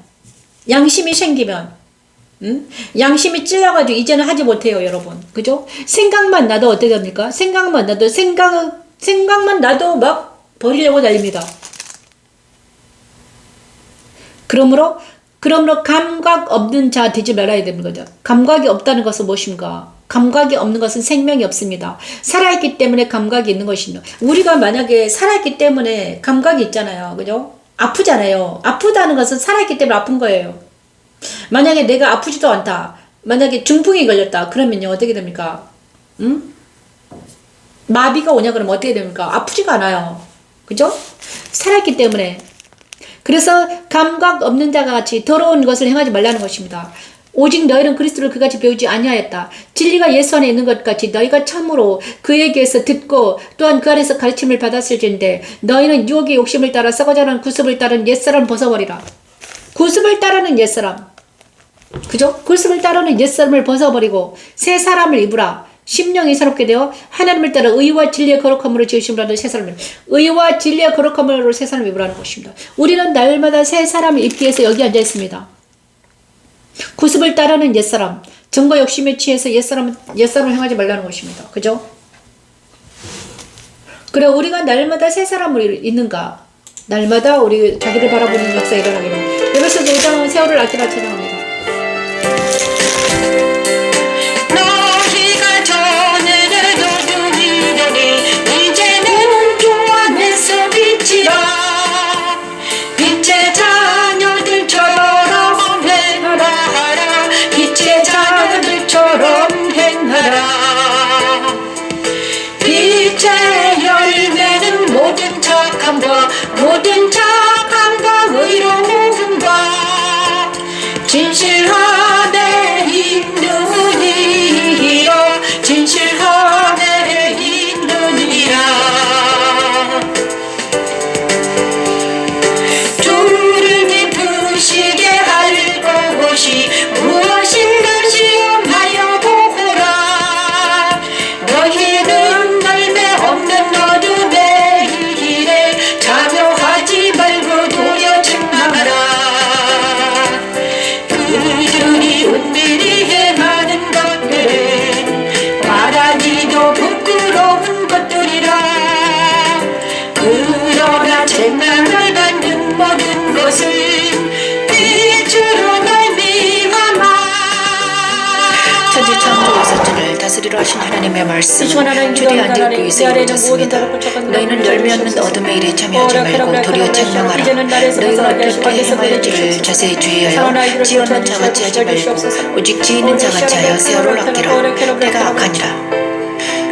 양심이 생기면, 양심이 찔려가지고 이제는 하지 못해요, 여러분. 그죠? 생각만 나도 어떻게 합니까? 생각만 나도 막 버리려고 달립니다. 그러므로 감각 없는 자 되지 말아야 되는 거죠. 감각이 없다는 것은 무엇인가? 감각이 없는 것은 생명이 없습니다. 살아있기 때문에 감각이 있는 것입니다. 우리가 만약에 살아있기 때문에 감각이 있잖아요. 그죠? 아프잖아요. 아프다는 것은 살아있기 때문에 아픈 거예요. 만약에 내가 아프지도 않다. 만약에 중풍이 걸렸다. 그러면요. 어떻게 됩니까? 마비가 오냐 그러면 어떻게 됩니까? 아프지가 않아요. 그죠? 살아있기 때문에. 그래서 감각 없는 자가 같이 더러운 것을 행하지 말라는 것입니다. 오직 너희는 그리스도를 그같이 배우지 아니하였다. 진리가 예수 안에 있는 것 같이 너희가 참으로 그에게서 듣고 또한 그 안에서 가르침을 받았을진데 너희는 유혹의 욕심을 따라 썩어자라는 구습을 따른 옛사람을 벗어버리라. 구습을 따르는 옛사람. 그죠? 구습을 따르는 옛사람을 벗어버리고 새 사람을 입으라. 심령이 새롭게 되어 하나님을 따라 의와 진리의 거룩함으로 지으심으로 새 사람을, 의와 진리의 거룩함으로 새 사람을 입으라는 것입니다. 우리는 날마다 새 사람을 입기 위해서 여기 앉아 있습니다. 구습을 따르는 옛사람, 정과 욕심에 취해서 옛사람을 행하지 말라는 것입니다. 그죠? 그래, 우리가 날마다 새 사람을 있는가? 날마다 우리 자기를 바라보는 역사 일어나기를. 에베소 5장은 세월을 아끼라 찬양합니다. 너희가 전에는 어둠이더니 이제는 주 안에서 빛이라. 빛의 자녀들처럼 행하라. 빛의 자녀들처럼 행하라. 빛의 열매는 모든 착함과 의로움과 진실함에 있느니라. 진실함에 있느니라. 주를 기쁘시게 할 것이 무엇인가 시험하여 보거라. 너희는 열매 없는 어둠의 길에 참여하지 말고 도려 책망하라. 그들이 은밀히 행하는 것들은 말하기도 부끄러운 것들이라. 그러나 책망을 받는 모든 것은 빛으로 말미암아. 천지 창조의 선진을 다스리러 하신 하나님의 말씀 주의 안들고 있어 이루어졌습니다. 너희는 열매 없는 어둠의 일에 참여하지 말고 도리어 책망하라. 너희가 어떻게 행할지를 자세히 주의하여 지어는 자같이 하지 말고 오직 지혜는 자같이 하여 세월을 아끼라. 때가 악하니라.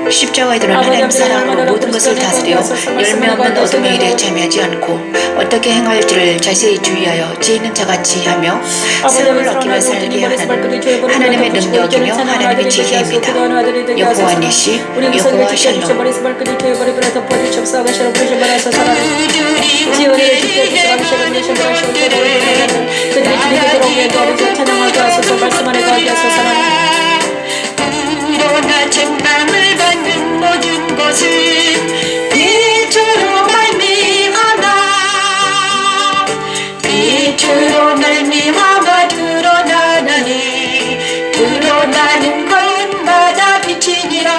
십자가에 드는 하나님 사랑으로 모든 것을 다스려 열매 없는 어둠의 일에 참여하지 않고 어떻게 행할지를 자세히 주의하여 지혜는 자같이 하며 세월을 아끼며 살게 하는 하나님의 능력이며 하나님의 지혜입니다. 여호와 니시, 여호와 샬롬. 그들이 책망을 받는 모든 것은 빛으로 말미암아 빛으로 말미암아 드러나나니 드러나는 것마다 빛이니라.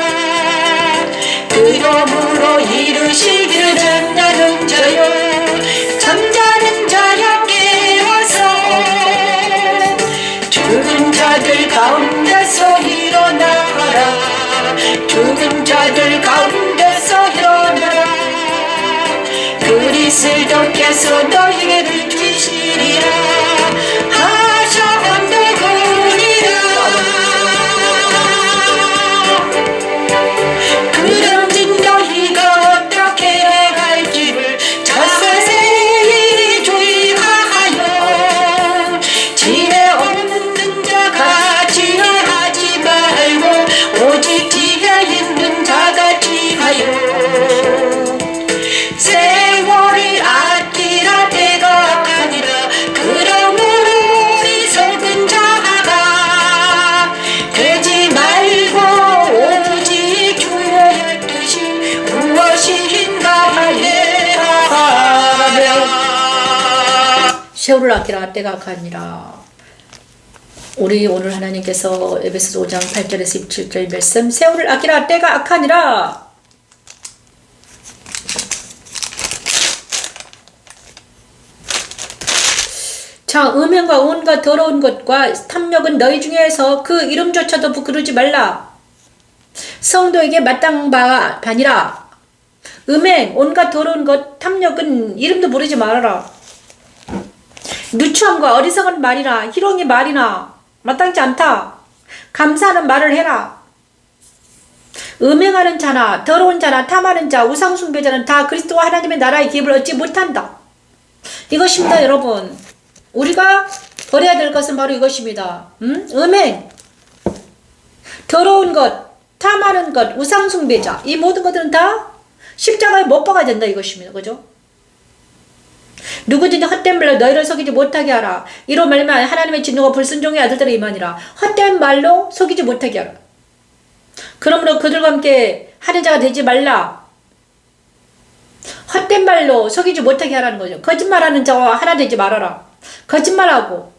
그러므로 이르시기를 나는 자요 잠자는 자여 깨어서 죽은 자들 가운데서 일어나라. 죽은 자들 가운데서 일어나라. 그리스도께서 너희를 주시리라 하셨느니라. 그런즉 너희가 어떻게 할지를 자세히 주의하여 지혜 없는 자가 지혜하지 말고 오직 지혜 있는 자같이 하여 세월을 아끼라 때가 아니라. 그러므로 어리석은 자가 되지 말고 오직 주의 뜻이 무엇인가 하라. 세월을 아끼라 때가 아니라. 우리 오늘 하나님께서 에베소서 5장 8절에서 17절 말씀, 세월을 아끼라 때가 악하니라. 자, 음행과 온갖 더러운 것과 탐욕은 너희 중에서 그 이름조차도 부끄러지 말라. 성도에게 마땅한 바가 아니라. 음행, 온갖 더러운 것, 탐욕은 이름도 부르지 말아라. 누추함과 어리석은 말이나 희롱의 말이나 마땅치 않다. 감사하는 말을 해라. 음행하는 자나 더러운 자나 탐하는 자, 우상숭배자는 다 그리스도와 하나님의 나라의 기업을 얻지 못한다. 이것입니다, 여러분. 우리가 버려야 될 것은 바로 이것입니다. 음행, 더러운 것, 탐하는 것, 우상숭배자, 이 모든 것들은 다 십자가에 못 박아야 된다 이것입니다. 그죠? 누구든지 헛된 말로 너희를 속이지 못하게 하라. 이로 말미암아 하나님의 진노가 불순종의 아들들의 임하니라. 헛된 말로 속이지 못하게 하라. 그러므로 그들과 함께 하는 자가 되지 말라. 헛된 말로 속이지 못하게 하라는 거죠. 거짓말하는 자와 하나 되지 말아라. 거짓말하고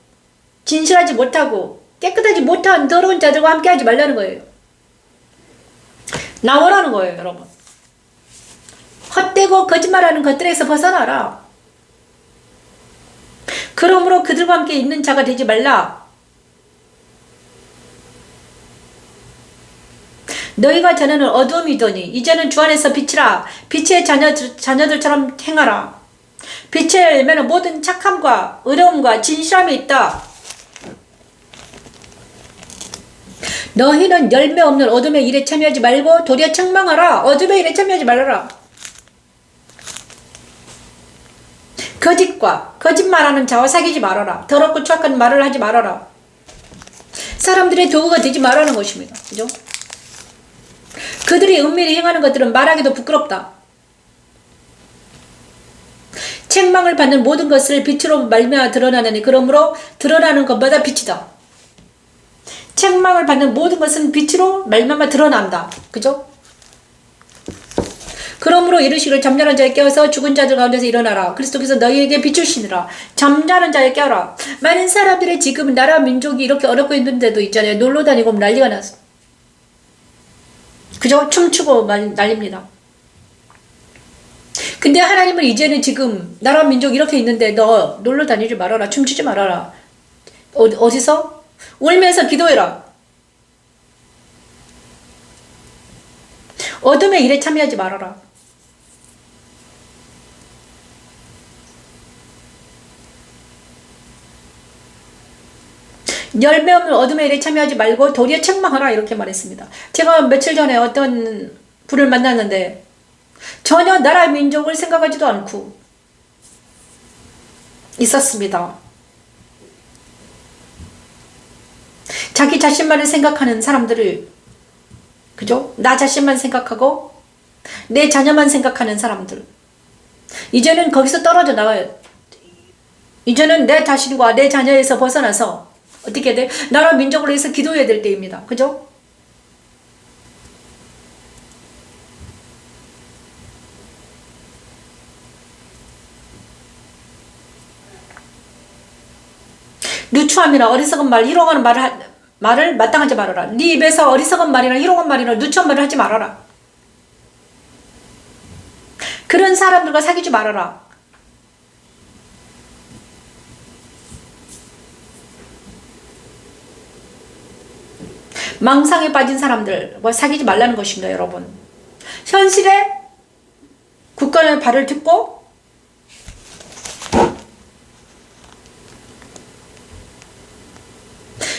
진실하지 못하고 깨끗하지 못한 더러운 자들과 함께 하지 말라는 거예요. 나오라는 거예요, 여러분. 헛되고 거짓말하는 것들에서 벗어나라. 그러므로 그들과 함께 있는 자가 되지 말라. 너희가 전에는 어두움이더니 이제는 주 안에서 빛이라. 빛의 자녀들처럼 행하라. 빛의 열매는 모든 착함과 의로움과 진실함이 있다. 너희는 열매 없는 어둠의 일에 참여하지 말고 도리어 책망하라. 어둠의 일에 참여하지 말아라. 거짓과 거짓말하는 자와 사귀지 말아라. 더럽고 추악한 말을 하지 말아라. 사람들의 도구가 되지 말라는 것입니다. 그죠? 그들이 은밀히 행하는 것들은 말하기도 부끄럽다. 책망을 받는 모든 것을 빛으로 말미암아 드러나느니 그러므로 드러나는 것마다 빛이다. 책망을 받는 모든 것은 빛으로 말미암아 드러난다. 그죠? 그러므로 이르시기를 잠자는 자에 깨어서 죽은 자들 가운데서 일어나라. 그리스도께서 너희에게 비추시니라. 잠자는 자에 깨어라. 많은 사람들이 지금 나라 민족이 이렇게 어렵고 있는데도 있잖아요. 놀러 다니고 난리가 났어. 그죠? 춤추고 난립니다. 근데 하나님은 이제는 지금 나라 민족 이렇게 있는데 너 놀러 다니지 말아라. 춤추지 말아라. 어디서? 울면서 기도해라. 어둠의 일에 참여하지 말아라. 열매 없는 어둠의 일에 참여하지 말고 도리어 책망하라 이렇게 말했습니다. 제가 며칠 전에 어떤 분을 만났는데 전혀 나라 민족을 생각하지도 않고 있었습니다. 자기 자신만을 생각하는 사람들을, 그죠? 나 자신만 생각하고 내 자녀만 생각하는 사람들, 이제는 거기서 떨어져 나와요. 이제는 내 자신과 내 자녀에서 벗어나서 어떻게 돼? 나라 민족을 위해서 기도해야 될 때입니다. 그죠? 누추함이나 어리석은 말, 희롱하는 말을 마땅하지 말아라. 네 입에서 어리석은 말이나 희롱한 말이나 누추한 말을 하지 말아라. 그런 사람들과 사귀지 말아라. 망상에 빠진 사람들과 사귀지 말라는 것입니다, 여러분. 현실에 굳건한 발을 딛고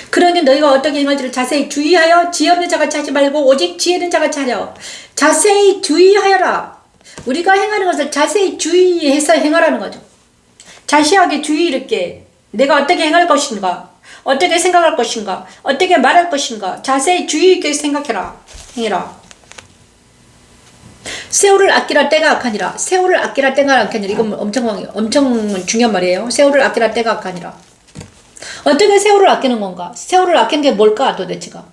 그러니 너희가 어떻게 행할지를 자세히 주의하여 지혜 없는 자같이 하지 말고 오직 지혜 있는 자같이 하려. 자세히 주의하여라. 우리가 행하는 것을 자세히 주의해서 행하라는 거죠. 자세하게 주의 있게 내가 어떻게 행할 것인가, 어떻게 생각할 것인가, 어떻게 말할 것인가 자세히 주의 있게 생각해라. 행해라. 세월을 아끼라 때가 악하니라. 세월을 아끼라 때가 악하니라. 이건 엄청 중요한 말이에요. 세월을 아끼라 때가 악하니라. 어떻게 세월을 아끼는 건가? 세월을 아끼는 게 뭘까 도대체가?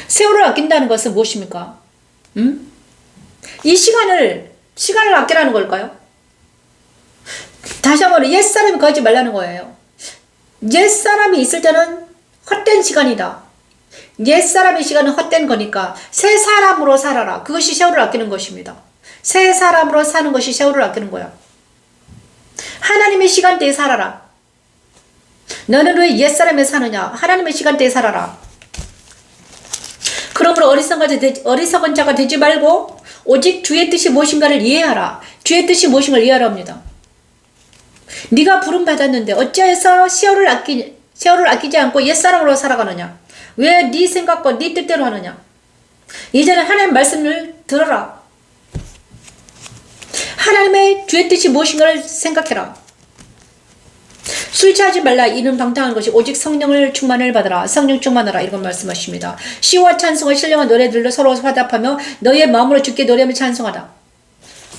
세월을 아낀다는 것은 무엇입니까? 이 시간을 아끼라는 걸까요? 다시 한번 옛사람이 거하지 말라는 거예요. 옛사람이 있을 때는 헛된 시간이다. 옛사람의 시간은 헛된 거니까 새 사람으로 살아라. 그것이 세월을 아끼는 것입니다. 새 사람으로 사는 것이 세월을 아끼는 거야. 하나님의 시간대에 살아라. 너는 왜 옛사람에 사느냐? 하나님의 시간대에 살아라. 그러므로 어리석은 자가 되지 말고 오직 주의 뜻이 무엇인가를 이해하라. 주의 뜻이 무엇인가를 이해하라 합니다. 네가 부름 받았는데 어찌해서 세월을 아끼지 않고 옛사람으로 살아가느냐? 왜 네 생각과 네 뜻대로 하느냐? 이제는 하나님의 말씀을 들어라. 하나님의 주의 뜻이 무엇인가를 생각해라. 술 취하지 말라. 이는 방탕한 것이 오직 성령을 충만을 받아라. 성령 충만하라. 이런 말씀하십니다. 시와 찬송과 신령한 노래들로 서로 화답하며 너희의 마음으로 주께 노래하며 찬송하라.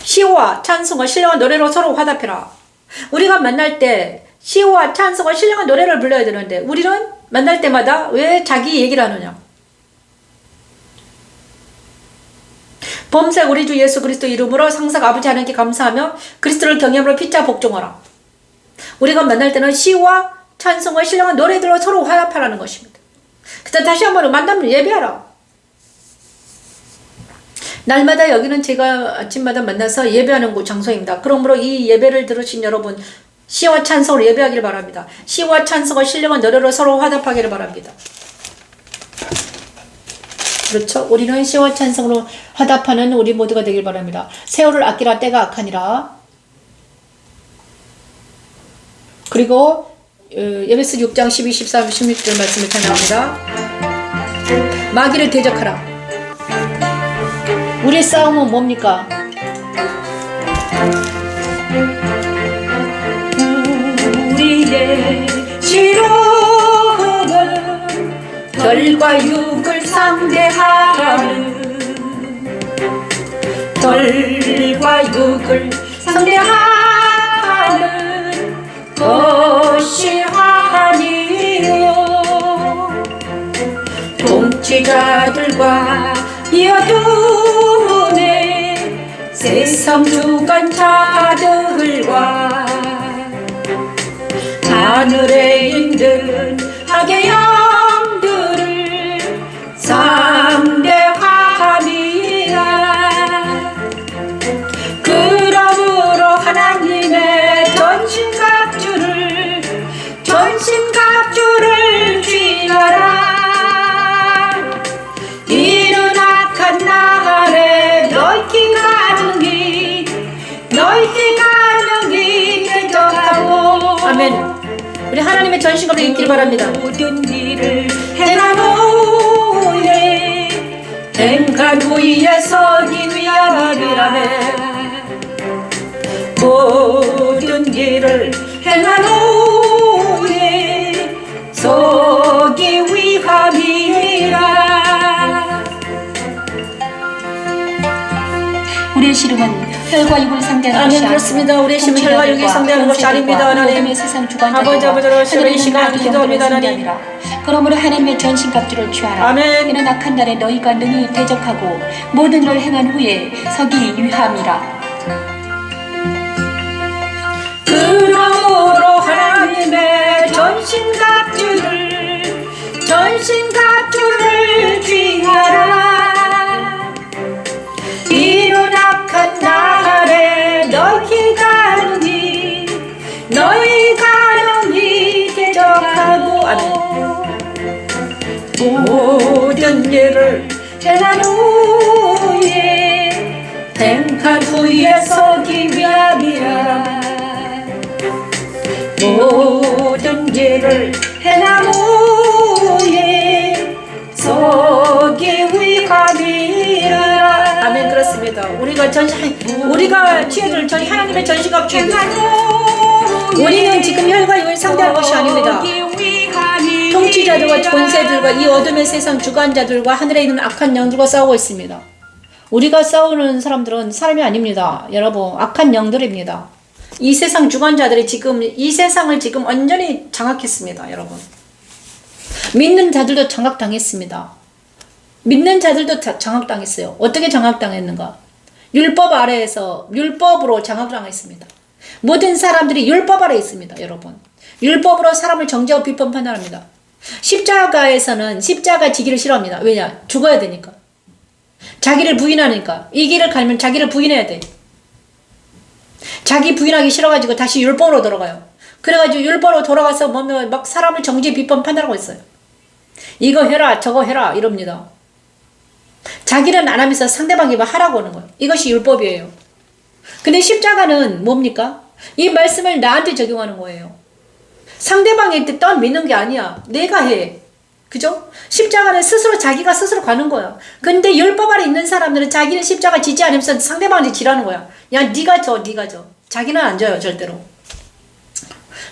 시와 찬송과 신령한 노래로 서로 화답해라. 우리가 만날 때 시와 찬송과 신령한 노래를 불러야 되는데 우리는 만날 때마다 왜 자기 얘기를 하느냐? 범세 우리 주 예수 그리스도 이름으로 상상 아버지 하나님께 감사하며 그리스도를 경외함으로 피차 복종하라. 우리가 만날 때는 시와 찬송과 신령한 노래들로 서로 화합하라는 것입니다. 그래서 다시 한번 만나면 예배하라. 날마다 여기는 제가 아침마다 만나서 예배하는 곳 장소입니다. 그러므로 이 예배를 들으신 여러분 시와 찬송으로 예배하기를 바랍니다. 시와 찬송과 신령한 노래로 서로 화답하기를 바랍니다. 그렇죠? 우리는 시와 찬송으로 화답하는 우리 모두가 되길 바랍니다. 세월을 아끼라 때가 악하니라. 그리고 에베소 6장 12, 13, 16절 말씀을 찬양합니다. 마귀를 대적하라. 우리의 싸움은 뭡니까? 우리의 시련은 덜과 육을 상대하는 덜과 육을 상대하는 것이 아니요 통치자들과 이어두네 세상 주관자들과 하늘에 있는 악의 영들을 상대함이라. 그러므로 하나님의 전신갑주를 취하라. 이는 악한 날에 너희 가능히 대적하고. 아멘. 우리 하나님의 전신갑을 입기를 바랍니다. 모든 일을 행한 후에 서기 위함이라네. 모든 일을 행한 후에 서기 위함이라. 우리의 시름은 혈과 육을 상대하는 것이 아니라 그렇습니다. 우리의 심은 혈과 육이 상대하는 것이 아닙니다. 하나님 아버지 아버지로 이 시간 기도합니다. 하나님. 그러므로 하나님의 전신갑주를 취하라. 아멘. 이는 악한 날에 너희가 능히 대적하고 모든 일을 행한 후에 서기 위함이라. 그러므로 하나님 모든 일을 행한 후에 행한 후에 서기 위함이라 모든 일을 행한 후에 서기 위함이라. 아멘. 그렇습니다. 우리가 지혜를 하나님의 전시갑 주입니다. 우리는 지금 혈과 육을 상대할 것이 아닙니다. 통치자들과 권세들과 이 어둠의 세상 주관자들과 하늘에 있는 악한 영들과 싸우고 있습니다. 우리가 싸우는 사람들은 사람이 아닙니다. 여러분, 악한 영들입니다. 이 세상 주관자들이 지금 이 세상을 지금 완전히 장악했습니다. 여러분, 믿는 자들도 장악당했습니다. 믿는 자들도 장악당했어요. 어떻게 장악당했는가? 율법 아래에서 율법으로 장악당했습니다. 모든 사람들이 율법 아래 있습니다. 여러분, 율법으로 사람을 정죄하고 비판 판단합니다. 십자가에서는 십자가 지기를 싫어합니다. 왜냐? 죽어야 되니까. 자기를 부인하니까. 이 길을 가면 자기를 부인해야 돼. 자기 부인하기 싫어가지고 다시 율법으로 돌아가요. 그래가지고 율법으로 돌아가서 보면 막 사람을 정죄 비판 판단하고 있어요. 이거 해라 저거 해라 이럽니다. 자기는 안 하면서 상대방이 막 하라고 하는 거예요. 이것이 율법이에요. 근데 십자가는 뭡니까? 이 말씀을 나한테 적용하는 거예요. 상대방의 뜻 믿는 게 아니야. 내가 해. 그죠? 십자가는 자기가 스스로 가는 거야. 근데 율법 아래 있는 사람들은 자기는 십자가 지지 않으면서 상대방한테 지라는 거야. 야, 네가 져. 자기는 안 져요, 절대로.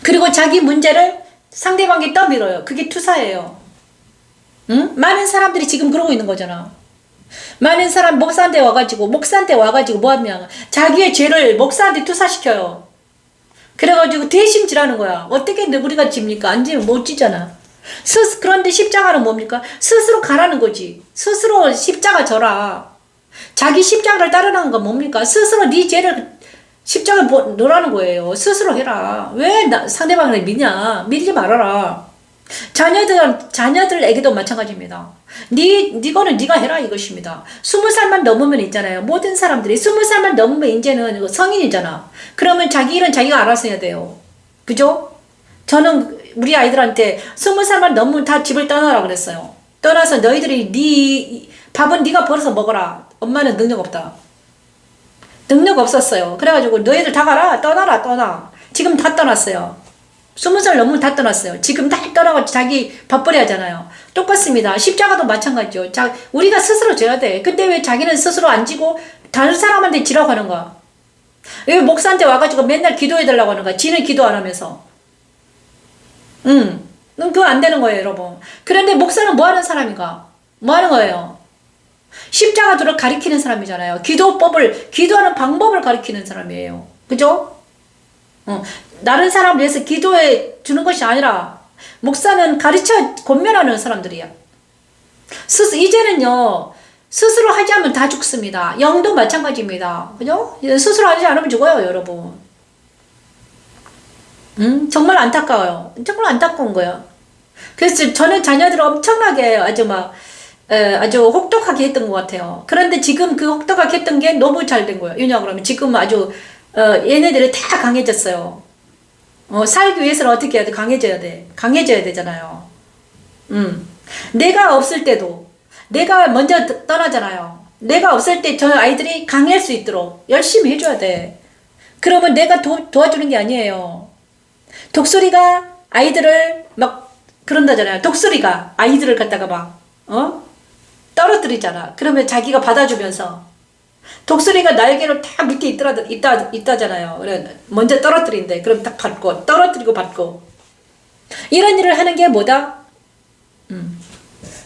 그리고 자기 문제를 상대방에게 떠밀어요. 그게 투사예요. 응? 많은 사람들이 지금 그러고 있는 거잖아. 많은 사람 목사한테 와가지고 뭐 하면 자기의 죄를 목사한테 투사시켜요. 그래가지고 대신 지라는 거야. 어떻게 우리가 집니까? 안 지면 못 지잖아. 그런데 십자가는 뭡니까? 스스로 가라는 거지. 스스로 십자가 져라. 자기 십자가를 따르는 건 뭡니까? 스스로 네 죄를 십자가 놓으라는 거예요. 스스로 해라. 왜 상대방을 믿냐? 믿지 말아라. 자녀들에게도 마찬가지입니다. 니거는 네가 해라 이것입니다. 20살만 넘으면 있잖아요. 모든 사람들이 20살만 넘으면 이제는 성인이잖아. 그러면 자기 일은 자기가 알아서 해야 돼요. 그죠? 저는 우리 아이들한테 20살만 넘으면 다 집을 떠나라 그랬어요. 떠나서 너희들이 밥은 네가 벌어서 먹어라. 엄마는 능력 없다. 능력 없었어요. 그래가지고 너희들 다 가라. 떠나. 지금 다 떠났어요. 20살 넘으면 다 떠났어요. 지금 다 떠나고 자기 밥벌이 하잖아요. 똑같습니다. 십자가도 마찬가지죠. 우리가 스스로 져야 돼. 근데 왜 자기는 스스로 안 지고 다른 사람한테 지라고 하는 거야? 왜 목사한테 와가지고 맨날 기도해달라고 하는 거야? 지는 기도 안 하면서. 그거 안 되는 거예요, 여러분. 그런데 목사는 뭐 하는 사람인가? 뭐 하는 거예요? 십자가도를 가리키는 사람이잖아요. 기도하는 방법을 가리키는 사람이에요. 그죠? 다른 사람을 위해서 기도해 주는 것이 아니라 목사는 가르쳐 권면하는 사람들이야. 이제는요, 스스로 하지 않으면 다 죽습니다. 영도 마찬가지입니다. 그죠? 스스로 하지 않으면 죽어요, 여러분. 정말 안타까워요. 정말 안타까운 거예요. 그래서 저는 자녀들을 엄청나게 아주 혹독하게 했던 것 같아요. 그런데 지금 그 혹독하게 했던 게 너무 잘 된 거예요. 왜냐 그러면 지금 아주 얘네들이 다 강해졌어요. 살기 위해서는 어떻게 해야 돼? 강해져야 되잖아요. 내가 없을 때도 내가 먼저 떠나잖아요. 내가 없을 때 저 아이들이 강할 수 있도록 열심히 해줘야 돼. 그러면 내가 도와주는 게 아니에요. 독수리가 아이들을 막 그런다잖아요. 독수리가 아이들을 갖다가 막 떨어뜨리잖아. 그러면 자기가 받아주면서 독수리가 날개로 다 밑에 있다잖아요. 그래 먼저 떨어뜨린대. 그럼 딱 받고 떨어뜨리고 받고 이런 일을 하는 게 뭐다?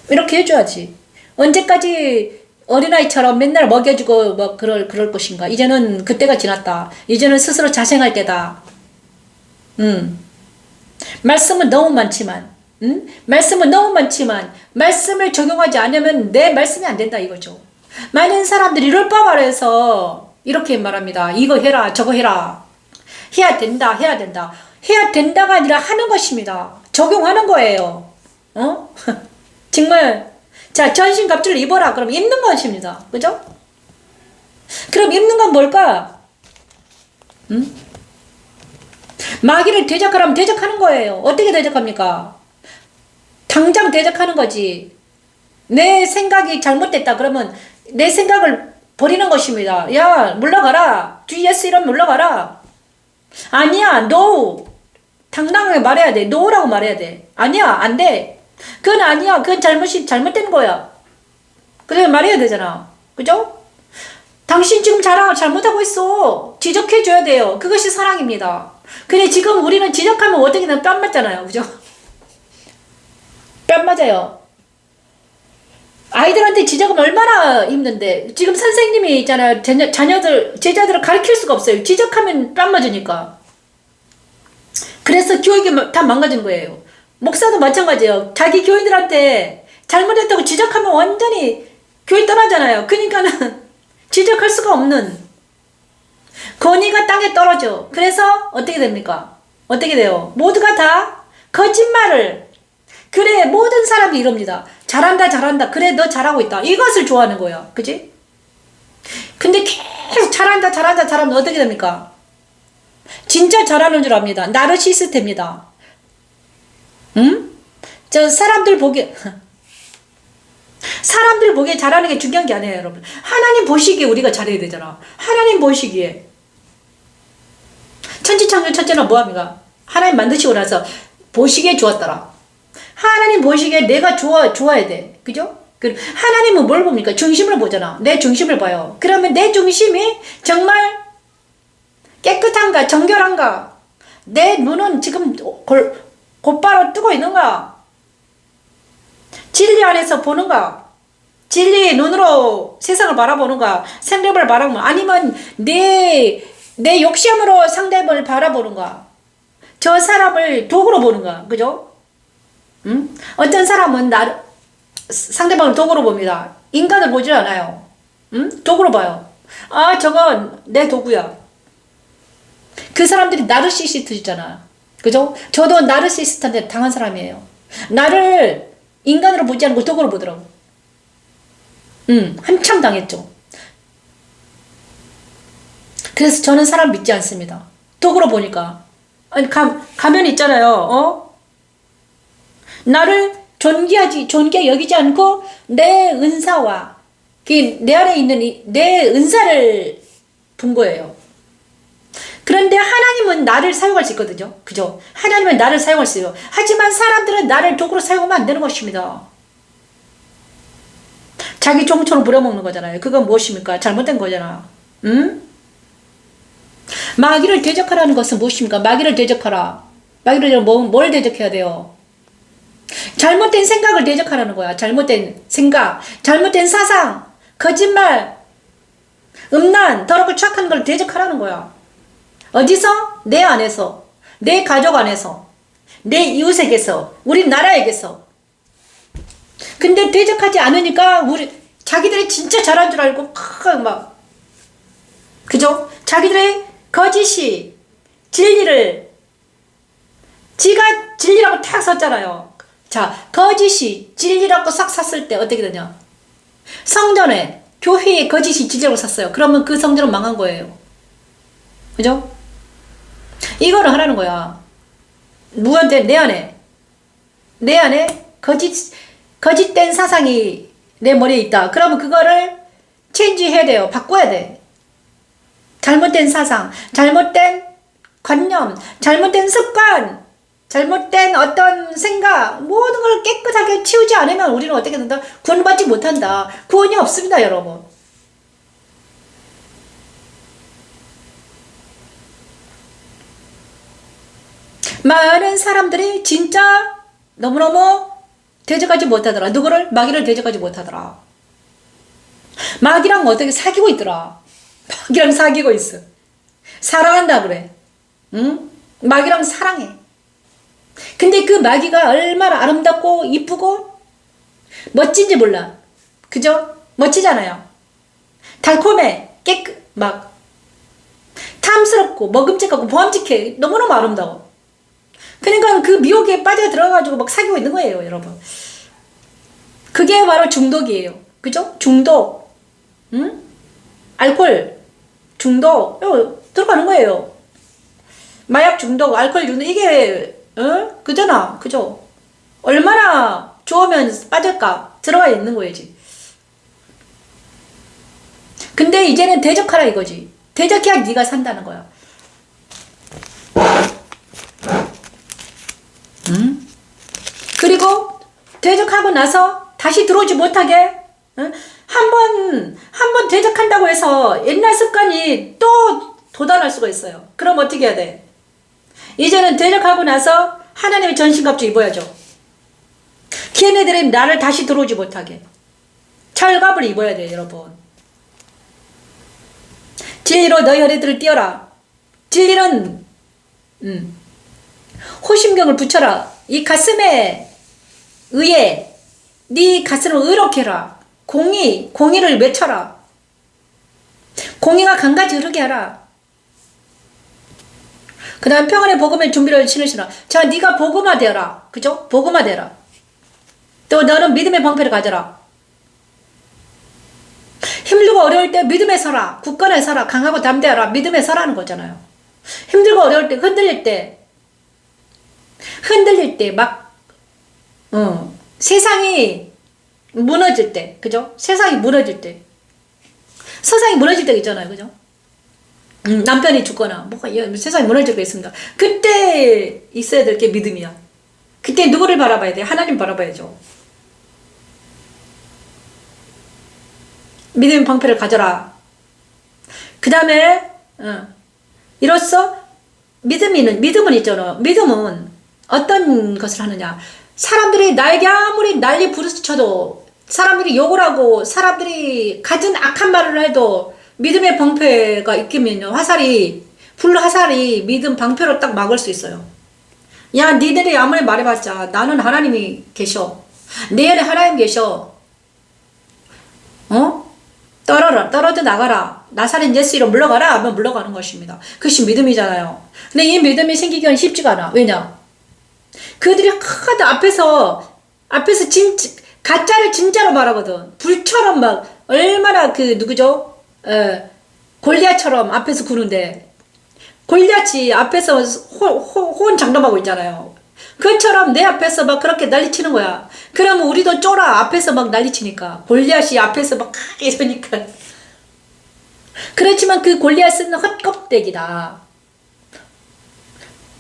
이렇게 해줘야지. 언제까지 어린아이처럼 맨날 먹여주고 뭐 그럴 것인가? 이제는 그때가 지났다. 이제는 스스로 자생할 때다. 말씀은 너무 많지만 말씀을 적용하지 않으면 내 말씀이 안 된다 이거죠. 많은 사람들이 율법 아래에서 이렇게 말합니다. 이거 해라 저거 해라. 해야 된다. 해야 된다가 아니라 하는 것입니다. 적용하는 거예요. 정말 자 전신갑주를 입어라. 그럼 입는 것입니다. 그죠? 그럼 입는 건 뭘까? 마귀를 대적하라면 대적하는 거예요. 어떻게 대적합니까? 당장 대적하는 거지. 내 생각이 잘못됐다 그러면 내 생각을 버리는 것입니다. 야, 물러가라. 뒤에서 이러면 물러가라. 아니야, no. 당당하게 말해야 돼. no라고 말해야 돼. 아니야, 안 돼. 그건 아니야. 그건 잘못된 거야. 그래 말해야 되잖아. 그죠? 당신 지금 잘못하고 있어. 지적해줘야 돼요. 그것이 사랑입니다. 근데 지금 우리는 지적하면 어떻게든 뺨 맞잖아요. 그죠? 뺨 맞아요. 아이들한테 지적하면 얼마나 힘든데. 지금 선생님이 있잖아요. 제자들을 가르칠 수가 없어요. 지적하면 뺨 맞으니까. 그래서 교육이 다 망가진 거예요. 목사도 마찬가지예요. 자기 교인들한테 잘못했다고 지적하면 완전히 교인 떠나잖아요. 그러니까는 지적할 수가 없는 권위가 땅에 떨어져. 그래서 어떻게 됩니까? 어떻게 돼요? 모두가 다 거짓말을. 그래, 모든 사람이 이럽니다. 잘한다. 그래, 너 잘하고 있다. 이것을 좋아하는 거야. 그지? 근데 계속 잘하면 어떻게 됩니까? 진짜 잘하는 줄 압니다. 나르시스트입니다. 응? 사람들 보기에 잘하는 게 중요한 게 아니에요, 여러분. 하나님 보시기에 우리가 잘해야 되잖아. 하나님 보시기에. 천지창조 첫째는 뭐합니까? 하나님 만드시고 나서 보시기에 좋았더라. 하나님 보시기에 내가 좋아야 돼. 그죠? 하나님은 뭘 봅니까? 중심을 보잖아. 내 중심을 봐요. 그러면 내 중심이 정말 깨끗한가? 정결한가? 내 눈은 지금 곧바로 뜨고 있는가? 진리 안에서 보는가? 진리의 눈으로 세상을 바라보는가? 상대방을 바라보는가? 아니면 내 욕심으로 상대방을 바라보는가? 저 사람을 도구로 보는가? 그죠? 응? 어떤 사람은 상대방을 도구로 봅니다. 인간을 보질 않아요. 응? 도구로 봐요. 아, 저건 내 도구야. 그 사람들이 나르시시스트잖아. 그죠? 저도 나르시시스트한테 당한 사람이에요. 나를 인간으로 보지 않고 도구로 보더라고. 한참 당했죠. 그래서 저는 사람 믿지 않습니다. 도구로 보니까. 아니, 가면 있잖아요. 나를 존귀 여기지 않고 내 은사와 내 안에 있는 내 은사를 본 거예요. 그런데 하나님은 나를 사용할 수 있거든요. 그죠? 하나님은 나를 사용할 수 있어요. 하지만 사람들은 나를 도구로 사용하면 안 되는 것입니다. 자기 종처럼 부려먹는 거잖아요. 그건 무엇입니까? 잘못된 거잖아. 응? 마귀를 대적하라는 것은 무엇입니까? 마귀를 대적하라. 마귀를 뭘 대적해야 돼요? 잘못된 생각을 대적하라는 거야. 잘못된 생각, 잘못된 사상, 거짓말, 음란, 더럽고 추악한 걸 대적하라는 거야. 어디서? 내 안에서, 내 가족 안에서, 내 이웃에게서, 우리 나라에게서. 근데 대적하지 않으니까 자기들이 진짜 잘한 줄 알고 막, 그죠? 자기들의 거짓이 진리를 지가 진리라고 탁 섰잖아요. 자, 거짓이 진리라고 싹 샀을 때 어떻게 되냐? 성전에 교회에 거짓이 진리라고 샀어요. 그러면 그 성전은 망한 거예요. 그죠? 이거를 하라는 거야. 누구한테? 내 안에 거짓된 사상이 내 머리에 있다. 그러면 그거를 체인지해야 돼요. 바꿔야 돼. 잘못된 사상, 잘못된 관념, 잘못된 습관, 잘못된 어떤 생각, 모든 걸 깨끗하게 치우지 않으면 우리는 어떻게 된다? 구원받지 못한다. 구원이 없습니다, 여러분. 많은 사람들이 진짜 너무너무 대적하지 못하더라. 누구를? 마귀를 대적하지 못하더라. 마귀랑 어떻게 사귀고 있더라. 마귀랑 사귀고 있어. 사랑한다 그래. 응? 마귀랑 사랑해. 근데 그 마귀가 얼마나 아름답고 이쁘고 멋진지 몰라. 그죠? 멋지잖아요. 달콤해. 막 탐스럽고 먹음직하고 보암직해. 너무너무 아름다워. 그러니까 그 미혹에 빠져들어가지고 막 사귀고 있는 거예요, 여러분. 그게 바로 중독이에요. 그죠? 중독. 응? 알코올 중독. 들어가는 거예요. 마약 중독, 알코올 중독. 이게, 그잖아. 그죠? 얼마나 좋으면 빠질까? 들어가 있는 거지. 근데 이제는 대적하라 이거지. 대적해야 네가 산다는 거야. 그리고 대적하고 나서 다시 들어오지 못하게, 응? 한 번 대적한다고 해서 옛날 습관이 또 도달할 수가 있어요. 그럼 어떻게 해야 돼? 이제는 대적하고 나서 하나님의 전신갑주 입어야죠. 걔네들이 나를 다시 들어오지 못하게 철갑을 입어야 돼요, 여러분. 진리로 너희 허리들을 띄어라. 진리는 호심경을 붙여라. 이 가슴에 의에 네 가슴을 의롭게 해라. 공의를 외쳐라. 공의가 강같이 흐르게 하라. 그 다음 평안의 복음의 준비를 신으시라. 자, 네가 복음화 되어라. 그죠? 복음화 되어라. 또 너는 믿음의 방패를 가져라. 힘들고 어려울 때 믿음에 서라. 굳건하게 서라. 강하고 담대하라. 믿음에 서라는 거잖아요. 힘들고 어려울 때, 흔들릴 때 막 세상이 무너질 때, 그죠? 세상이 무너질 때, 세상이 무너질 때 있잖아요, 그죠? 남편이 죽거나 뭐가 세상이 무너질 때 있습니다. 그때 있어야 될 게 믿음이야. 그때 누구를 바라봐야 돼? 하나님 바라봐야죠. 믿음의 방패를 가져라. 그 다음에 이로써 믿음은 있잖아요. 믿음은 어떤 것을 하느냐. 사람들이 나에게 아무리 난리 부르스쳐도, 사람들이 욕을 하고, 사람들이 가진 악한 말을 해도 믿음의 방패가 있기면요, 불 화살이 믿음 방패로 딱 막을 수 있어요. 야, 니들이 아무리 말해봤자 나는 하나님이 계셔. 내 안에 하나님 계셔. 떨어져 나가라. 나사렛 예수로 물러가라 하면 물러가는 것입니다. 그것이 믿음이잖아요. 근데 이 믿음이 생기기는 쉽지가 않아. 왜냐? 그들이 하도 앞에서 가짜를 진짜로 말하거든. 불처럼 막 얼마나 누구죠? 골리앗처럼 앞에서 구는데, 골리앗이 앞에서 호언 장담하고 있잖아요. 그처럼 내 앞에서 막 그렇게 난리치는 거야. 그러면 우리도 쫄아. 앞에서 막 난리치니까. 골리앗이 앞에서 막 이러니까. 그렇지만 그 골리앗은 헛껍데기다.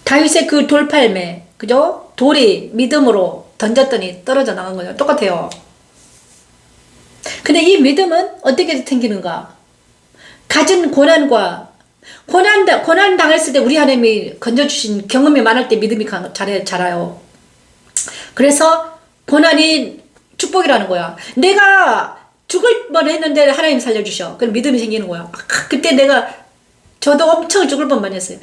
다윗의 그 돌팔매, 그죠? 돌이 믿음으로 던졌더니 떨어져 나간 거죠. 똑같아요. 근데 이 믿음은 어떻게 생기는가? 가진 고난 당했을 때 우리 하나님이 건져주신 경험이 많을 때 믿음이 자라요. 그래서 고난이 축복이라는 거야. 내가 죽을 뻔했는데 하나님 살려주셔. 그럼 믿음이 생기는 거야. 그때 저도 엄청 죽을 뻔만 했어요.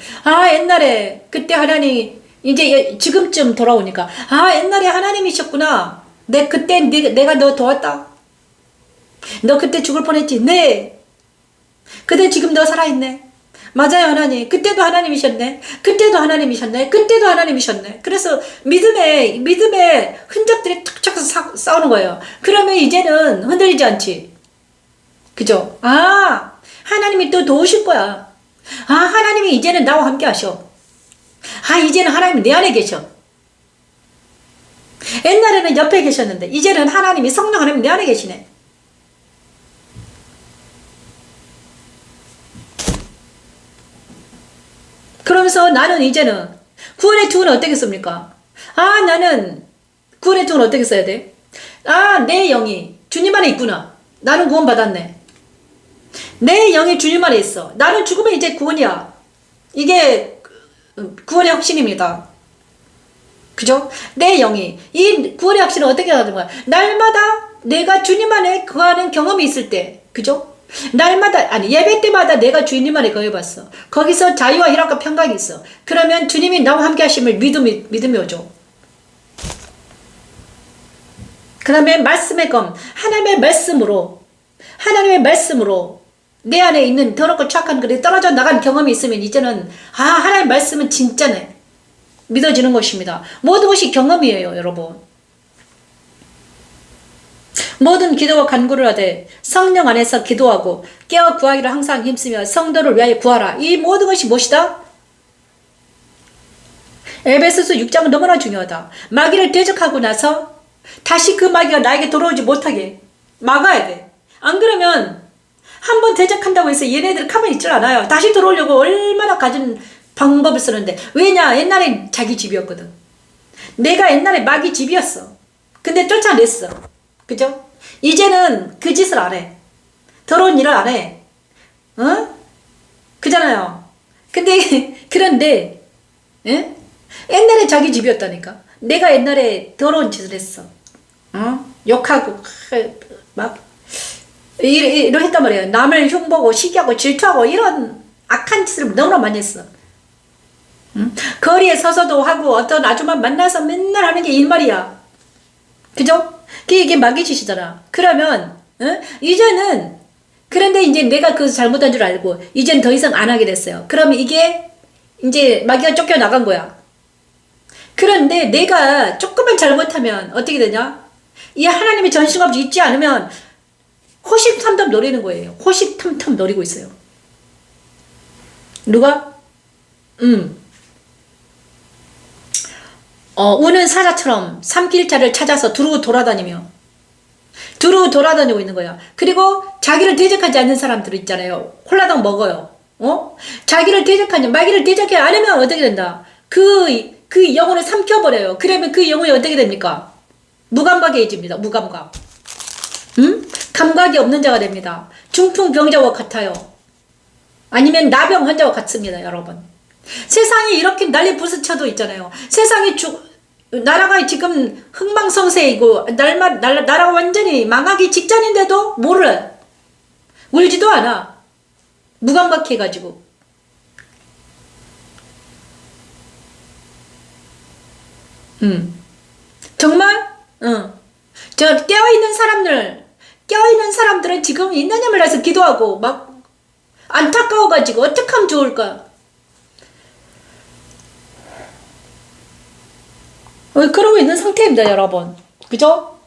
옛날에 그때 하나님 이제 지금쯤 돌아오니까 옛날에 하나님이셨구나. 그때 내가 너 도왔다. 너 그때 죽을 뻔했지. 네. 근데 지금 너 살아있네. 맞아요, 하나님. 그때도 하나님이셨네. 그때도 하나님이셨네. 그때도 하나님이셨네. 그래서 믿음의 흔적들이 탁탁 싸우는 거예요. 그러면 이제는 흔들리지 않지. 그죠? 하나님이 또 도우실 거야. 하나님이 이제는 나와 함께 하셔. 이제는 하나님이 내 안에 계셔. 옛날에는 옆에 계셨는데 이제는 성령 하나님 내 안에 계시네. 그러면서 나는 이제는 구원의 투구는 어떻게 씁니까? 나는 구원의 투구는 어떻게 써야 돼? 내 영이 주님 안에 있구나. 나는 구원 받았네. 내 영이 주님 안에 있어. 나는 죽으면 이제 구원이야. 이게 구원의 확신입니다. 그죠? 내 영이 이 구원의 확신을 어떻게 하는 거야? 날마다 내가 주님 안에 거하는 경험이 있을 때, 그죠? 예배 때마다 내가 주님 안에 거해봤어. 거기서 자유와 희락과 평강이 있어. 그러면 주님이 나와 함께 하심을 믿음이 오죠. 그 다음에 말씀의 검, 하나님의 말씀으로 내 안에 있는 더럽고 착한 것이 떨어져 나간 경험이 있으면 이제는 하나님의 말씀은 진짜네. 믿어지는 것입니다. 모든 것이 경험이에요, 여러분. 모든 기도와 간구를 하되 성령 안에서 기도하고 깨어 구하기를 항상 힘쓰며 성도를 위하여 구하라. 이 모든 것이 무엇이다? 에베소서 6장은 너무나 중요하다. 마귀를 대적하고 나서 다시 그 마귀가 나에게 돌아오지 못하게 막아야 돼. 안 그러면 한 번 대적한다고 해서 얘네들 가만히 있질 않아요. 다시 들어오려고 얼마나 가진 방법을 쓰는데. 왜냐? 옛날에 자기 집이었거든. 내가 옛날에 마귀 집이었어. 근데 쫓아냈어. 그죠? 이제는 그 짓을 안 해. 더러운 일을 안 해. 어? 그잖아요. 그런데, 예? 옛날에 자기 집이었다니까. 내가 옛날에 더러운 짓을 했어. 욕하고, 막, 이러 했단 말이에요. 남을 흉보고, 시기하고, 질투하고, 이런 악한 짓을 너무나 많이 했어. 거리에 서서도 하고, 어떤 아줌마 만나서 맨날 하는 게 일말이야. 그죠? 이게 마귀 짓이잖아. 그러면, 이제는, 그런데 이제 내가 그 잘못한 줄 알고, 이젠 더 이상 안 하게 됐어요. 그러면 이게, 이제 마귀가 쫓겨나간 거야. 그런데 내가 조금만 잘못하면 어떻게 되냐? 이 하나님의 전신없이 있지 않으면 호시탐탐 노리는 거예요. 호시탐탐 노리고 있어요. 누가? 우는 사자처럼 삼킬자를 찾아서 두루 돌아다니고 있는 거야. 그리고 자기를 대적하지 않는 사람들 있잖아요. 홀라당 먹어요. 자기를 대적하냐, 마귀를 대적하지 않으면 어떻게 된다? 그 영혼을 삼켜버려요. 그러면 그 영혼이 어떻게 됩니까? 무감각해집니다. 무감각. 감각이 없는 자가 됩니다. 중풍병자와 같아요. 아니면 나병 환자와 같습니다, 여러분. 세상이 이렇게 난리 부스쳐도 있잖아요. 세상이 나라가 지금 흥망성쇠이고, 나라가 완전히 망하기 직전인데도 몰라. 울지도 않아. 무감각해가지고. 정말? 저 깨어있는 사람들은 지금 있느냐 몰라서 기도하고 막 안타까워가지고 어떻게 하면 좋을까? 그러고 있는 상태입니다, 여러분. 그죠?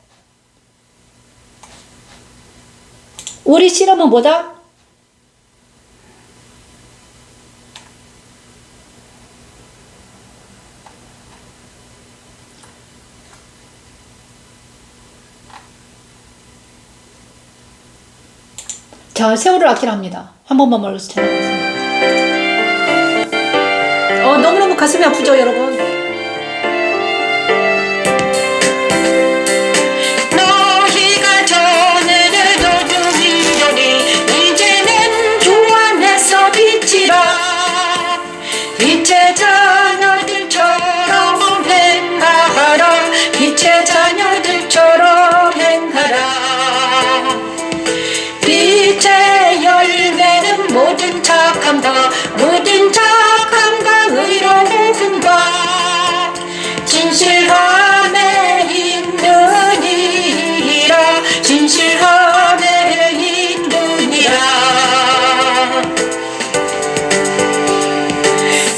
우리 실험은 뭐다? 자, 세월을 아끼라 합니다. 한 번만 말해서 전해드리겠습니다. 너무너무 가슴이 아프죠, 여러분? 너희가 전에는 어둠이더니 이제는 주 안에서 빛이라. 빛의 자녀들처럼 행하라. 빛의 자녀들처럼 행하라. 빛의 열매는 모든 착함과 의로움과 진실함에 있느니라. 진실함에 있느니라.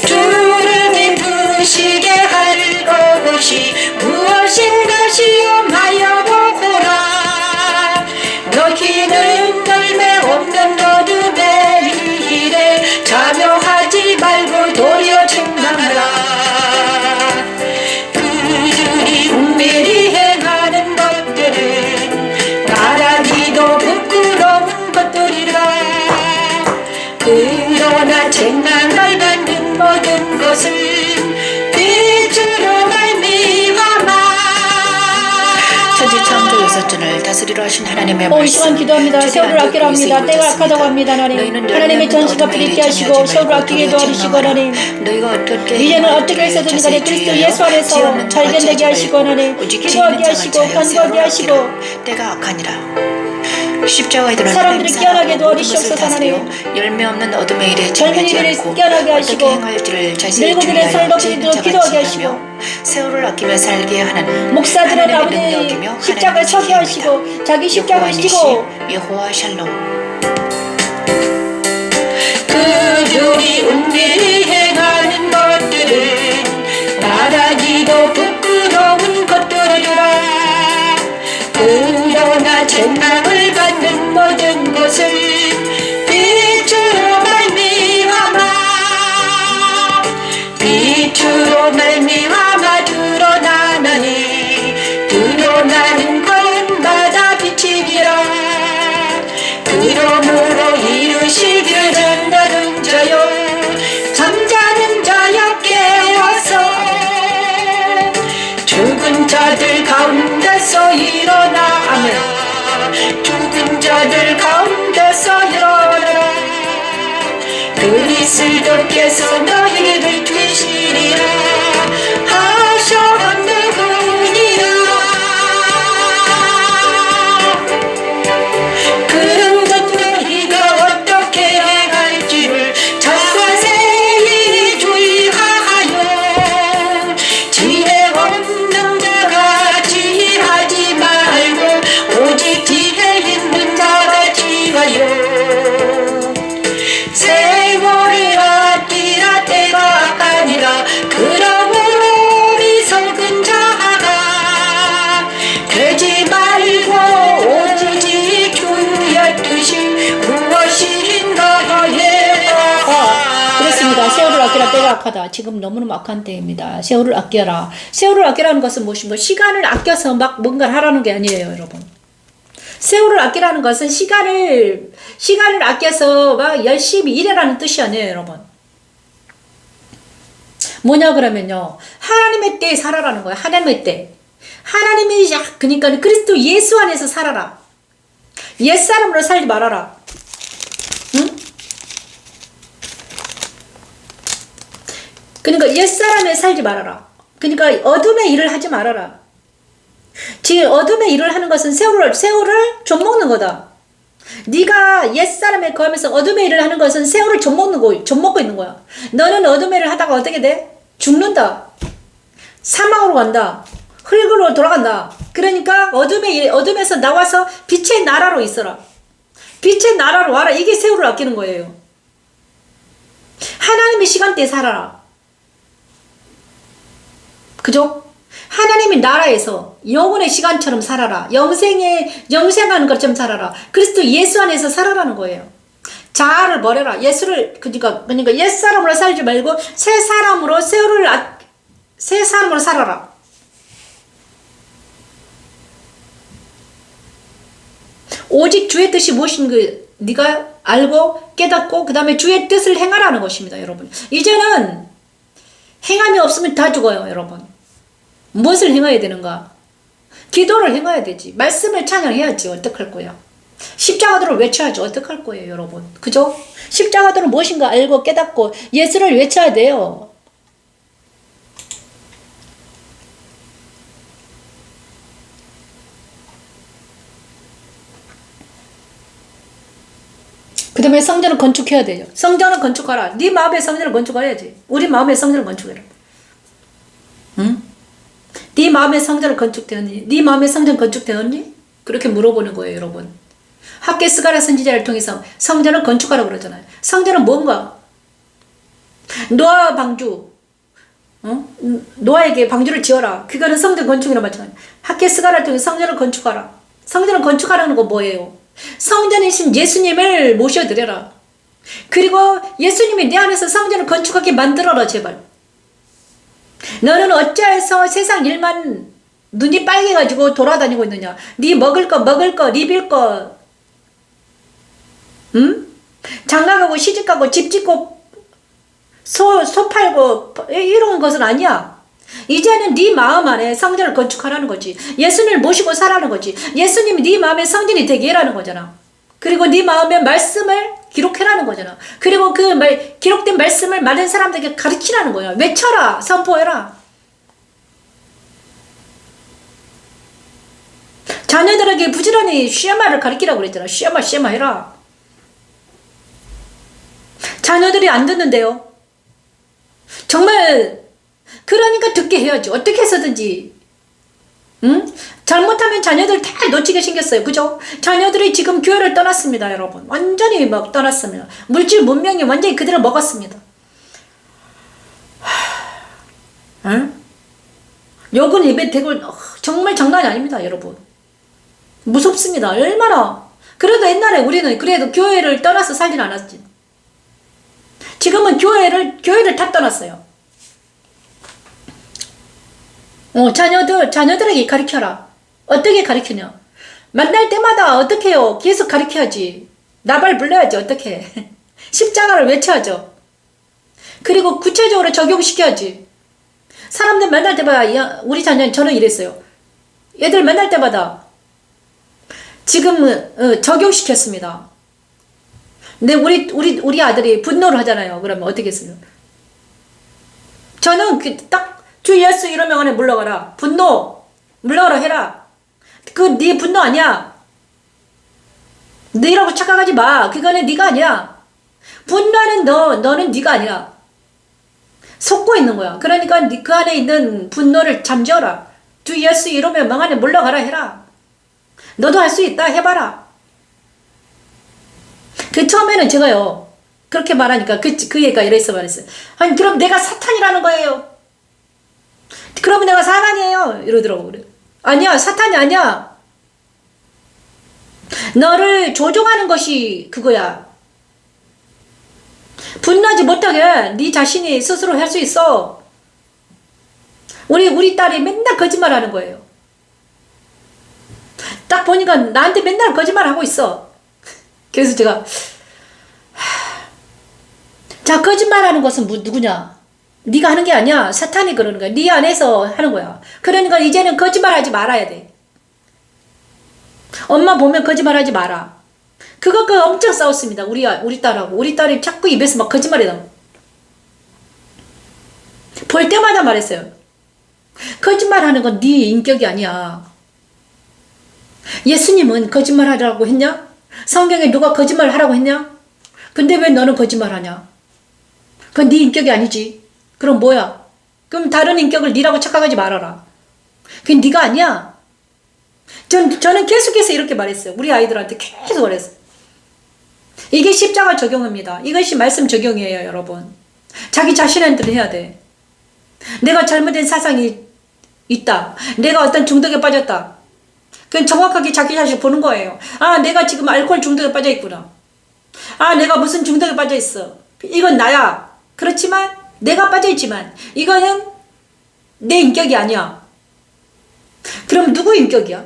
주를 기쁘시게 할 것이 무엇인가 시험하여 보거라. 너희는 열매 없는 어둠의 일에 참여하지 말고 도리어 책망하라. 그들이 은밀히 행하는 것들은 말하기도 부끄러운 것들이라. 그러나 책망을 받는 모든 것은 빛으로 말미암아. 천지창조 여섯전을 다스리려 하신 하나님의 말씀. 이 시간 기도합니다. 세월을 아끼라 합니다. 때가 악하다고 합니다, 하나님. 하나님의 전시가 부딪게 하시고 세월을 아끼게 도와주시고, 하나님. 이제는 어떻게 해서든 간에 그리스도 예수 안에서 발견되게 하시고, 하나님. 기도하게 하시고 간구하게 하시고 때가 악하니라. 십자가에 드러난 사람들이 깨어나게 도와주시옵소서, 하나님. 열매 없는 어둠의 일에 젊은 참여하지 이들을 않고 깨어나게 하시고 어떻게 행할지를 자세히 늙은이들의 주의하여 살도 지혜는 기도하게 자가 하시고 지혜하며 세월을 아끼며 살게 하는 목사들은 하나님의 아버지 능력이며 십자가를 하나님의 서게 지혜입니다. 하시고 자기 십자가를 여호와 지고 니시, 여호와 샬롬. 그들이 은밀히 행하는 것들은 말하기도 부끄러운 것들이라. 그러나 책망을 받는 모든 것은 빛으로 말미암아. 빛으로 말미암아 드러나나니. 드러나 자들 가운데서 일어나. 아멘. 죽은 자들 가운데서 일어나라. 그리스도께서 너희를 주시리라 하셨느니라. 그런 것 너희가 어떻게 행할지를 자세히 주의하여 지혜 없는 자가 지혜하지 말고 오직 지혜 있는 자가 지혜하여. 세월을 아끼라 때가 아니라 그러므로 어리석은 자가 되지 말고 오직 주의 뜻이 무엇인가 해봐. 그렇습니다. 세월을 아끼라 때가 악하다. 지금 너무너무 악한 때입니다. 세월을 아껴라. 세월을 아끼라는 것은 무엇인가? 시간을 아껴서 막 뭔가를 하라는 게 아니에요, 여러분. 세월을 아끼라는 것은 시간을 아껴서 막 열심히 일하라는 뜻이 아니에요, 여러분. 뭐냐 그러면요, 하나님의 때에 살아라는 거예요. 하나님의 때. 하나님이 그러니까 그리스도 예수 안에서 살아라. 옛사람으로 살지 말아라. 응? 그러니까 옛사람에 살지 말아라. 그러니까 어둠의 일을 하지 말아라. 지금 어둠의 일을 하는 것은 세월을 좀먹는 거다. 네가 옛사람에 거하면서 어둠의 일을 하는 것은 세월을 좀먹고 있는 거야. 너는 어둠의 일을 하다가 어떻게 돼? 죽는다. 사망으로 간다. 흙으로 돌아간다. 그러니까 어둠에서 나와서 빛의 나라로 있어라. 빛의 나라로 와라. 이게 세월을 아끼는 거예요. 하나님의 시간대에 살아라. 그죠? 하나님의 나라에서 영혼의 시간처럼 살아라. 영생하는 것처럼 살아라. 그리스도 예수 안에서 살아라는 거예요. 자아를 버려라. 그러니까 옛사람으로 살지 말고 새 사람으로 살아라. 오직 주의 뜻이 무엇인가 네가 알고 깨닫고 그 다음에 주의 뜻을 행하라는 것입니다, 여러분. 이제는 행함이 없으면 다 죽어요, 여러분. 무엇을 행해야 되는가? 기도를 행해야 되지. 말씀을 찬양해야지. 어떡할 거야? 십자가도를 외쳐야지. 어떡할 거예요, 여러분? 그죠? 십자가도는 무엇인가 알고 깨닫고 예수를 외쳐야 돼요. 그 다음에 성전을 건축해야 돼요. 성전을 건축하라. 네 마음의 성전을 건축해야지. 우리 마음의 성전을 건축해라. 응? 네 마음의 성전을 건축되었니? 네 마음의 성전 건축되었니? 그렇게 물어보는 거예요, 여러분. 학계 스가랴 선지자를 통해서 성전을 건축하라고 그러잖아요. 성전은 뭔가? 노아 방주, 노아에게 방주를 지어라. 그거는 성전 건축이라고 마찬가지예요. 학계 스가랴를 통해서 성전을 건축하라. 성전을 건축하라는 거 뭐예요? 성전이신 예수님을 모셔드려라. 그리고 예수님이 내 안에서 성전을 건축하게 만들어라, 제발. 너는 어찌해서 세상 일만 눈이 빨개가지고 돌아다니고 있느냐? 네 먹을 거, 입을 거, 응? 장가가고 시집가고 집 짓고 소 팔고 이런 것은 아니야. 이제는 네 마음 안에 성전을 건축하라는 거지. 예수님을 모시고 살라는 거지. 예수님이 네 마음에 성전이 되게 해라는 거잖아. 그리고 네 마음의 말씀을 기록해라는 거잖아. 그리고 그 기록된 말씀을 많은 사람들에게 가르치라는 거야. 외쳐라. 선포해라. 자녀들에게 부지런히 쉐마를 가르치라고 그랬잖아. 쉐마 해라. 자녀들이 안 듣는데요. 정말 그러니까 듣게 해야지. 어떻게 해서든지. 응? 잘못하면 자녀들 다 놓치게 생겼어요. 그죠? 자녀들이 지금 교회를 떠났습니다, 여러분. 완전히 막 떠났습니다. 물질 문명이 완전히 그대로 먹었습니다. 응? 욕은 입에 대고 정말 장난이 아닙니다, 여러분. 무섭습니다. 얼마나. 그래도 옛날에 우리는 그래도 교회를 떠나서 살진 않았지. 지금은 교회를 다 떠났어요. 자녀들에게 가르쳐라. 어떻게 가르치냐? 만날 때마다 어떻게 해요? 계속 가르쳐야지. 나발 불러야지. 어떻게 해? 십자가를 외쳐야죠. 그리고 구체적으로 적용시켜야지. 사람들 만날 때마다 우리 자녀는 저는 이랬어요. 애들 만날 때마다 지금 적용시켰습니다. 근데 우리 아들이 분노를 하잖아요. 그러면 어떻게 했어요? 저는 딱 주 예수 이러면 안에 물러가라. 분노 물러가라 해라. 그 네 분노 아니야. 너라고 착각하지 마. 그거는 네가 아니야. 분노하는 너는 네가 아니야. 속고 있는 거야. 그러니까 그 안에 있는 분노를 잠재워라. 주 예수 이러면 명 안에 물러가라 해라. 너도 할 수 있다 해봐라. 그 처음에는 제가요 그렇게 말하니까 그 얘가 이랬어 말했어요. 아니 그럼 내가 사탄이라는 거예요. 그러면 내가 사탄이에요 이러더라고. 그래. 아니야 사탄이 아니야. 너를 조종하는 것이 그거야. 분노하지 못하게 네 자신이 스스로 할 수 있어. 우리 딸이 맨날 거짓말하는 거예요. 딱 보니까 나한테 맨날 거짓말하고 있어. 그래서 제가 자 거짓말하는 것은 누구냐? 네가 하는 게 아니야. 사탄이 그러는 거야. 네 안에서 하는 거야. 그러니까 이제는 거짓말하지 말아야 돼. 엄마 보면 거짓말하지 마라. 그거 엄청 싸웠습니다. 우리 딸하고. 우리 딸이 자꾸 입에서 막 거짓말이 나와. 볼 때마다 말했어요. 거짓말하는 건 네 인격이 아니야. 예수님은 거짓말하라고 했냐? 성경에 누가 거짓말하라고 했냐? 근데 왜 너는 거짓말하냐? 그건 네 인격이 아니지. 그럼 뭐야? 그럼 다른 인격을 네라고 착각하지 말아라. 그건 네가 아니야. 저는 계속해서 이렇게 말했어요. 우리 아이들한테 계속 말했어요. 이게 십자가 적용입니다. 이것이 말씀 적용이에요, 여러분. 자기 자신한테 해야 돼. 내가 잘못된 사상이 있다. 내가 어떤 중독에 빠졌다. 그건 정확하게 자기 자신 보는 거예요. 아, 내가 지금 알코올 중독에 빠져 있구나. 아, 내가 무슨 중독에 빠져 있어. 이건 나야. 그렇지만 내가 빠져 있지만 이거는 내 인격이 아니야. 그럼 누구 인격이야?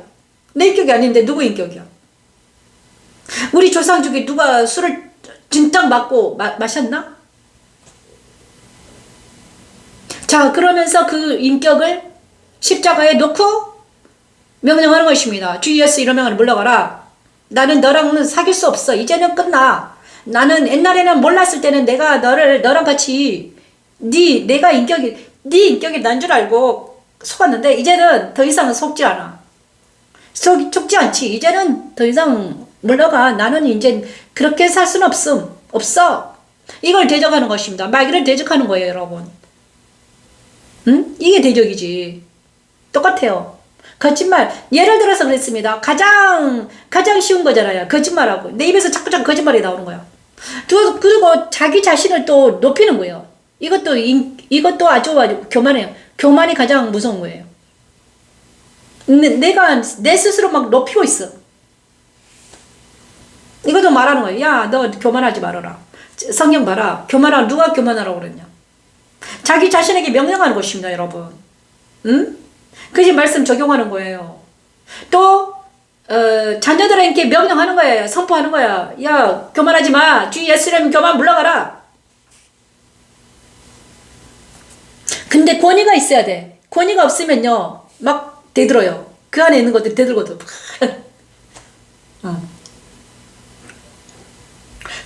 내 인격이 아닌데 누구 인격이야? 우리 조상 중에 누가 술을 진탕 맞고 마셨나? 자, 그러면서 그 인격을 십자가에 놓고 명령하는 것입니다. 주 예수 이러면 물러가라. 나는 너랑은 사귈 수 없어. 이제는 끝나. 나는 옛날에는 몰랐을 때는 내가 너랑 같이 네 인격이 난 줄 알고 속았는데 이제는 더 이상은 속지 않아. 속지 않지. 이제는 더 이상 물러가. 나는 이제 그렇게 살 수는 없어. 이걸 대적하는 것입니다. 마귀를 대적하는 거예요, 여러분. 응? 이게 대적이지. 똑같아요. 거짓말. 예를 들어서 그랬습니다. 가장 쉬운 거잖아요. 거짓말하고. 내 입에서 자꾸 거짓말이 나오는 거야. 그리고 자기 자신을 또 높이는 거예요. 이것도 아주 교만해요. 교만이 가장 무서운 거예요. 내가 내 스스로 막 높이고 있어. 이것도 말하는 거예요. 야, 너 교만하지 말아라. 성경 봐라. 누가 교만하라고 그랬냐. 자기 자신에게 명령하는 것입니다, 여러분. 응? 그게 말씀 적용하는 거예요. 또 자녀들에게 명령하는 거예요. 선포하는 거야. 야, 교만하지 마. 주 예수라면 교만 물러가라. 근데 권위가 있어야 돼. 권위가 없으면요, 막 대들어요. 그 안에 있는 것들 대들거든.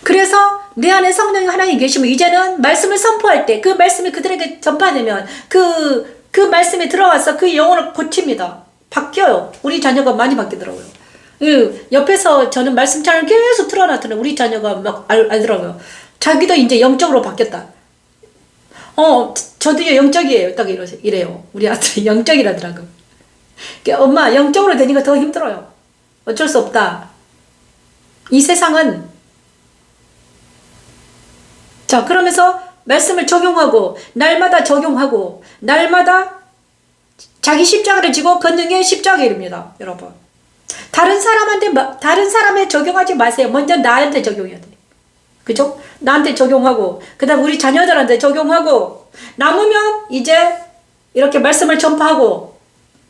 그래서 내 안에 성령이 하나님 계시면 이제는 말씀을 선포할 때 그 말씀이 그들에게 전파되면 그 말씀에 들어와서 그 영혼을 고칩니다. 바뀌어요. 우리 자녀가 많이 바뀌더라고요. 옆에서 저는 말씀 찬을 계속 틀어놨더니 우리 자녀가 막 알더라고요. 자기도 이제 영적으로 바뀌었다. 저도 영적이에요. 딱 이래요. 우리 아들이 영적이라더라고. 엄마, 영적으로 되니까 더 힘들어요. 어쩔 수 없다. 이 세상은 자, 그러면서 말씀을 적용하고 날마다 적용하고 날마다 자기 십자가를 지고 걷는 십자가의 일입니다, 여러분. 다른 사람에 적용하지 마세요. 먼저 나한테 적용해야 돼. 그죠? 나한테 적용하고 그다음 우리 자녀들한테 적용하고 남으면 이제 이렇게 말씀을 전파하고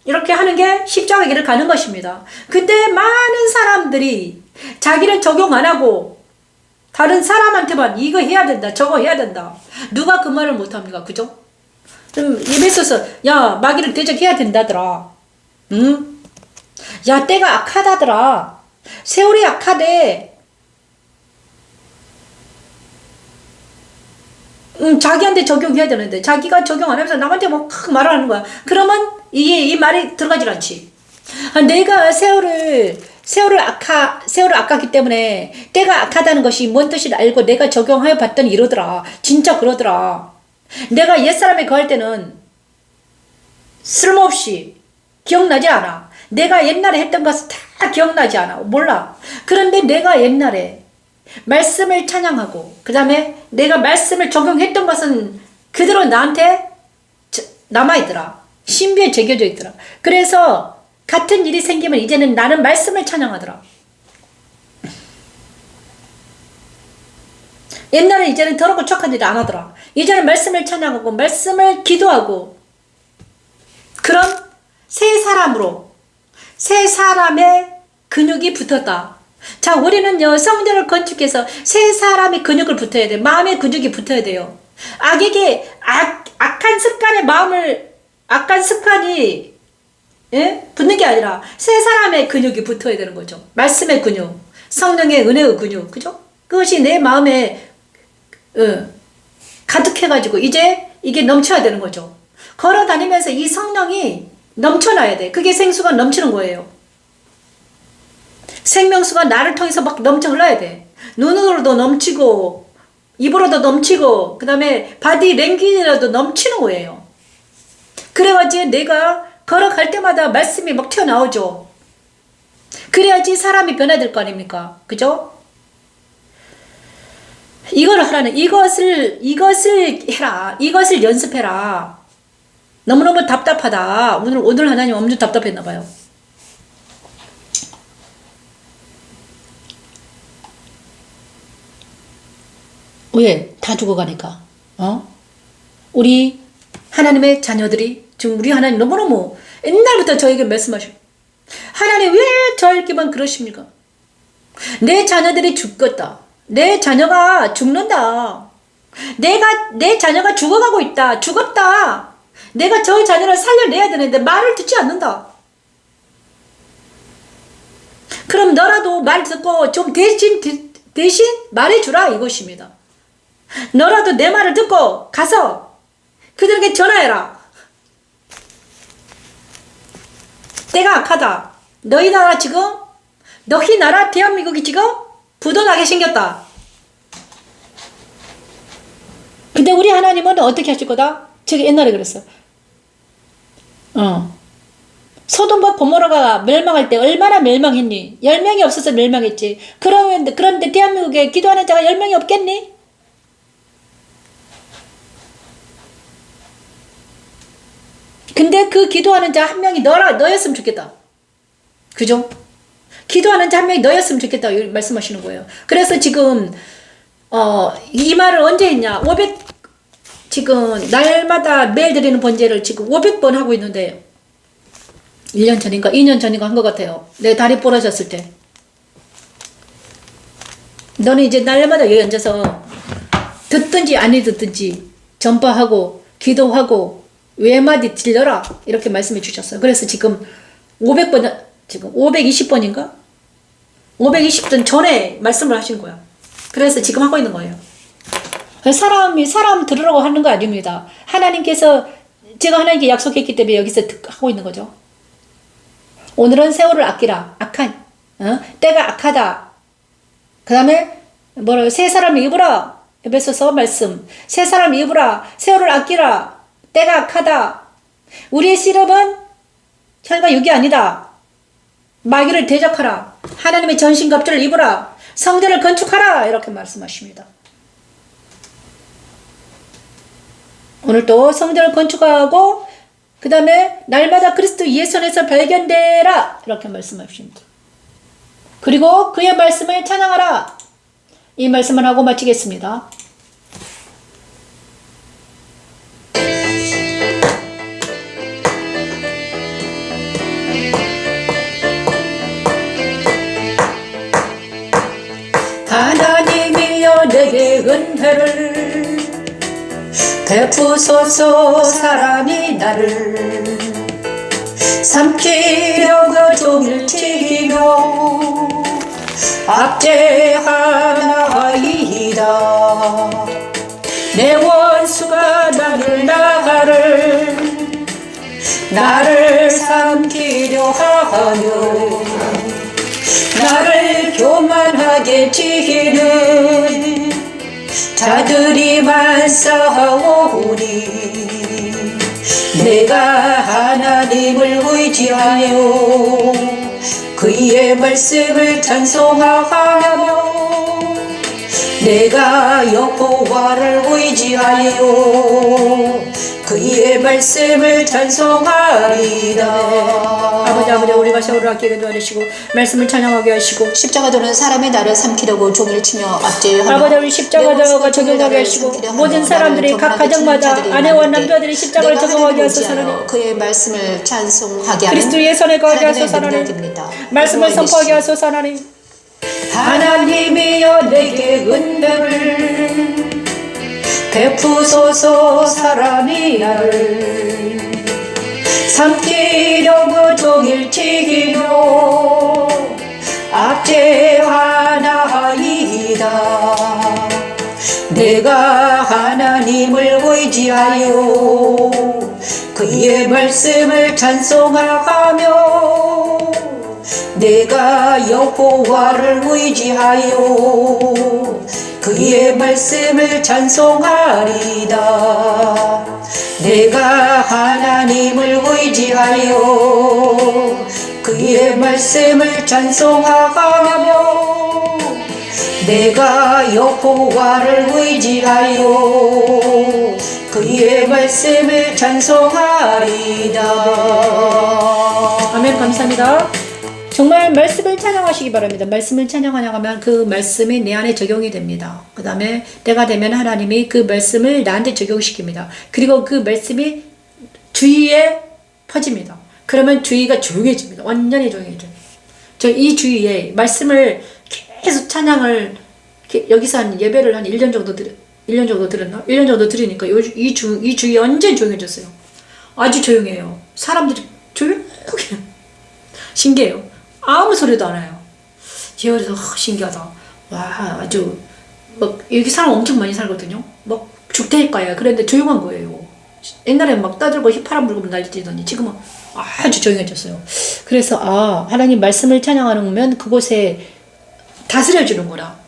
이렇게 하는 게 십자가의 길을 가는 것입니다. 근데 많은 사람들이 자기를 적용 안 하고 다른 사람한테만 이거 해야 된다, 저거 해야 된다. 누가 그 말을 못합니까? 그죠? 좀 입에 있어서 야, 마귀를 대적해야 된다더라. 응? 야, 때가 악하다더라. 세월이 악하대. 자기한테 적용해야 되는데 자기가 적용 안 하면서 남한테 막 말하는 거야. 그러면 이 말이 들어가질 않지. 내가 세월을 악하기 때문에 때가 악하다는 것이 뭔 뜻인지 알고 내가 적용하여 봤더니 이러더라. 진짜 그러더라. 내가 옛사람에 거할 때는 쓸모없이 기억나지 않아. 내가 옛날에 했던 것은 다 기억나지 않아. 몰라. 그런데 내가 옛날에 말씀을 찬양하고 그 다음에 내가 말씀을 적용했던 것은 그대로 나한테 남아있더라. 신비에 새겨져 있더라. 그래서 같은 일이 생기면 이제는 나는 말씀을 찬양하더라. 옛날에 이제는 더럽고 척한 일을 안 하더라. 이제는 말씀을 찬양하고 말씀을 기도하고 그런 새 사람으로 새 사람의 근육이 붙었다. 자, 우리는요 성전을 건축해서 새 사람의 근육을 붙어야 돼. 마음의 근육이 붙어야 돼요. 악에게 악한 습관의 악한 습관이 붙는 게 아니라 새 사람의 근육이 붙어야 되는 거죠. 말씀의 근육, 성령의 은혜의 근육, 그죠? 그것이 내 마음에 가득해가지고 이제 이게 넘쳐야 되는 거죠. 걸어 다니면서 이 성령이 넘쳐나야 돼. 그게 생수가 넘치는 거예요. 생명수가 나를 통해서 막 넘쳐 흘러야 돼. 눈으로도 넘치고 입으로도 넘치고 그 다음에 바디 랭귀지로도 넘치는 거예요. 그래가지고 내가 걸어갈 때마다 말씀이 막 튀어나오죠. 그래야지 사람이 변화될 거 아닙니까? 그죠? 이걸 하라는 이것을 해라. 이것을 연습해라. 너무너무 답답하다. 오늘 하나님 엄청 답답했나 봐요. 왜? 다 죽어가니까. 우리 하나님의 자녀들이 지금 우리 하나님 너무너무 옛날부터 저에게 말씀하시고 하나님 왜 저에게만 그러십니까? 내 자녀들이 죽겠다. 내 자녀가 죽는다. 내 자녀가 죽어가고 있다. 죽었다. 내가 저 자녀를 살려내야 되는데 말을 듣지 않는다. 그럼 너라도 말 듣고 좀 대신 말해주라 이것입니다. 너라도 내 말을 듣고 가서 그들에게 전화해라. 때가 악하다. 너희 나라 대한민국이 지금 부도나게 생겼다. 근데 우리 하나님은 어떻게 하실 거다? 제가 옛날에 그랬어. 소돔과 고모라가 멸망할 때 얼마나 멸망했니? 10명이 없어서 멸망했지. 그런데 대한민국에 기도하는 자가 10명이 없겠니? 근데 그 기도하는 자 한 명이 너였으면 좋겠다. 그죠? 기도하는 자 한 명이 너였으면 좋겠다. 말씀하시는 거예요. 그래서 지금, 이 말을 언제 했냐? 지금, 날마다 매일 드리는 번제를 지금 500번 하고 있는데, 1년 전인가, 2년 전인가 한 것 같아요. 내 다리 부러졌을 때. 너는 이제 날마다 여기 앉아서, 듣든지 아니 듣든지, 전파하고, 기도하고, 외마디 질러라. 이렇게 말씀해 주셨어요. 그래서 지금 520번인가? 520번 전에 말씀을 하신 거야. 그래서 지금 하고 있는 거예요. 사람 들으라고 하는 거 아닙니다. 제가 하나님께 약속했기 때문에 여기서 하고 있는 거죠. 오늘은 세월을 아끼라. 때가 악하다. 그 다음에 새 사람을 입으라. 에베소서 말씀. 새 사람을 입으라. 세월을 아끼라. 때가 악하다. 우리의 씨름은 혈과 육이 아니다. 마귀를 대적하라. 하나님의 전신갑주를 입으라. 성전을 건축하라. 이렇게 말씀하십니다. 오늘 또 성전을 건축하고 그 다음에 날마다 그리스도 예수 안에서 발견되라. 이렇게 말씀하십니다. 그리고 그의 말씀을 찬양하라. 이 말씀을 하고 마치겠습니다. 하나님이여 내게 은혜를 베푸소서. 사람이 나를 삼키려고 종일 튀기며 압제하나이다. 내 원수가 나를 삼키려 하며 나를 교만하게 지키는 자들이 많사오니 내가 하나님을 의지하여 그의 말씀을 찬송하며 내가 여호와를 의지하여 그의 말씀을 찬송하리이다. 아버지 우리가 서로를 아끼게 도와주시고 말씀을 찬양하게 하시고 십자가도는 사람의 나를 삼키려고 종일 치며 압제하며 아버지 우리 십자가가 적용하게 하시고 모든 사람들이 각 가정마다 아내와 남자들이 십자가를 적용하게 하소서. 하나님 그의 말씀을 찬송하게 하는 그리스도의 손에 거하게 하소서. 하나님 말씀을 선포하게 하소서. 하나님 하나님이여 내게 은혜를 베푸소서. 사람이 나를 삼키려고 종일 튀기며 압제하나이다. 내가 하나님을 의지하여 그의 말씀을 찬송하며 내가 여호와를 의지하여 그의 말씀을 찬송하리다. 내가 하나님을 의지하여 그의 말씀을 찬송하며 내가 여호와를 의지하여 그의 말씀을 찬송하리다. 아멘. 감사합니다. 정말 말씀을 찬양하시기 바랍니다. 말씀을 찬양하면 그 말씀이 내 안에 적용이 됩니다. 그 다음에 때가 되면 하나님이 그 말씀을 나한테 적용시킵니다. 그리고 그 말씀이 주위에 퍼집니다. 그러면 주위가 조용해집니다. 완전히 조용해져요. 저 이 주위에 말씀을 계속 찬양을 여기서 한 예배를 한 1년 정도 들었나? 1년 정도 들으니까 이 주위 완전히 조용해졌어요. 아주 조용해요. 사람들이 조용해요. 신기해요. 아무 소리도 안 나요. 제가 그래서 신기하다. 와, 아주 막 여기 사람 엄청 많이 살거든요. 막 죽대니까요. 그런데 조용한 거예요. 옛날에 막 떠들고 휘파람 불고 날뛰더니 지금은 아주 조용해졌어요. 그래서 하나님 말씀을 찬양하는 그곳에 다스려주는구나.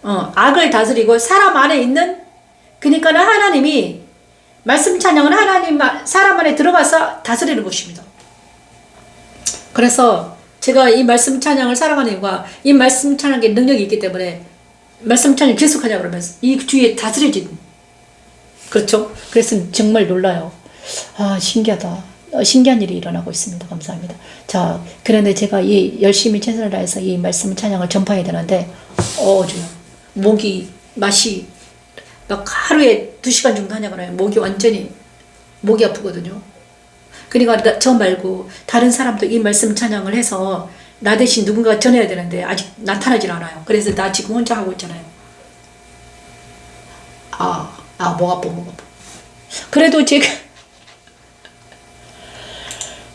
악을 다스리고 사람 안에 있는, 그러니까 하나님이 말씀 찬양은 사람 안에 들어가서 다스리는 것입니다. 그래서 제가 이 말씀 찬양을 사랑하는 이유가 이 말씀 찬양의 능력이 있기 때문에 말씀 찬양 계속하자 그러면서 이 뒤에 다스려진, 그렇죠? 그래서 정말 놀라요. 신기하다. 신기한 일이 일어나고 있습니다. 감사합니다. 자, 그런데 제가 열심히 최선을 다해서 이 말씀 찬양을 전파해야 되는데 목이 맛이 막 하루에 2시간 정도 하냐고요. 목이 아프거든요. 그러니까 저 말고 다른 사람도 이 말씀 찬양을 해서 나 대신 누군가가 전해야 되는데 아직 나타나질 않아요. 그래서 나 지금 혼자 하고 있잖아요. 목 아파. 그래도 제가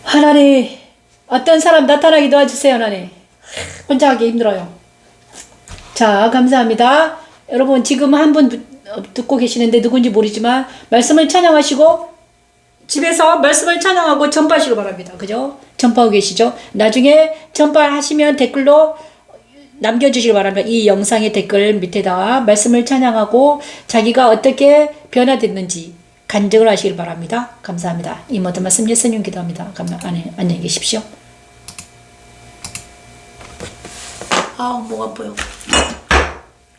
하나님 어떤 사람 나타나게 도와주세요. 하나님 혼자 하기 힘들어요. 자, 감사합니다. 여러분 지금 한 분 듣고 계시는데 누군지 모르지만 말씀을 찬양하시고 집에서 말씀을 찬양하고 전파하시기 바랍니다. 그죠? 전파하고 계시죠? 나중에 전파하시면 댓글로 남겨주시기 바랍니다. 이 영상의 댓글 밑에다가 말씀을 찬양하고 자기가 어떻게 변화됐는지 간증을 하시길 바랍니다. 감사합니다. 이 모든 말씀 예수님 기도합니다. 안녕히 계십시오. 목 아파요.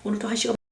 오늘도 1시간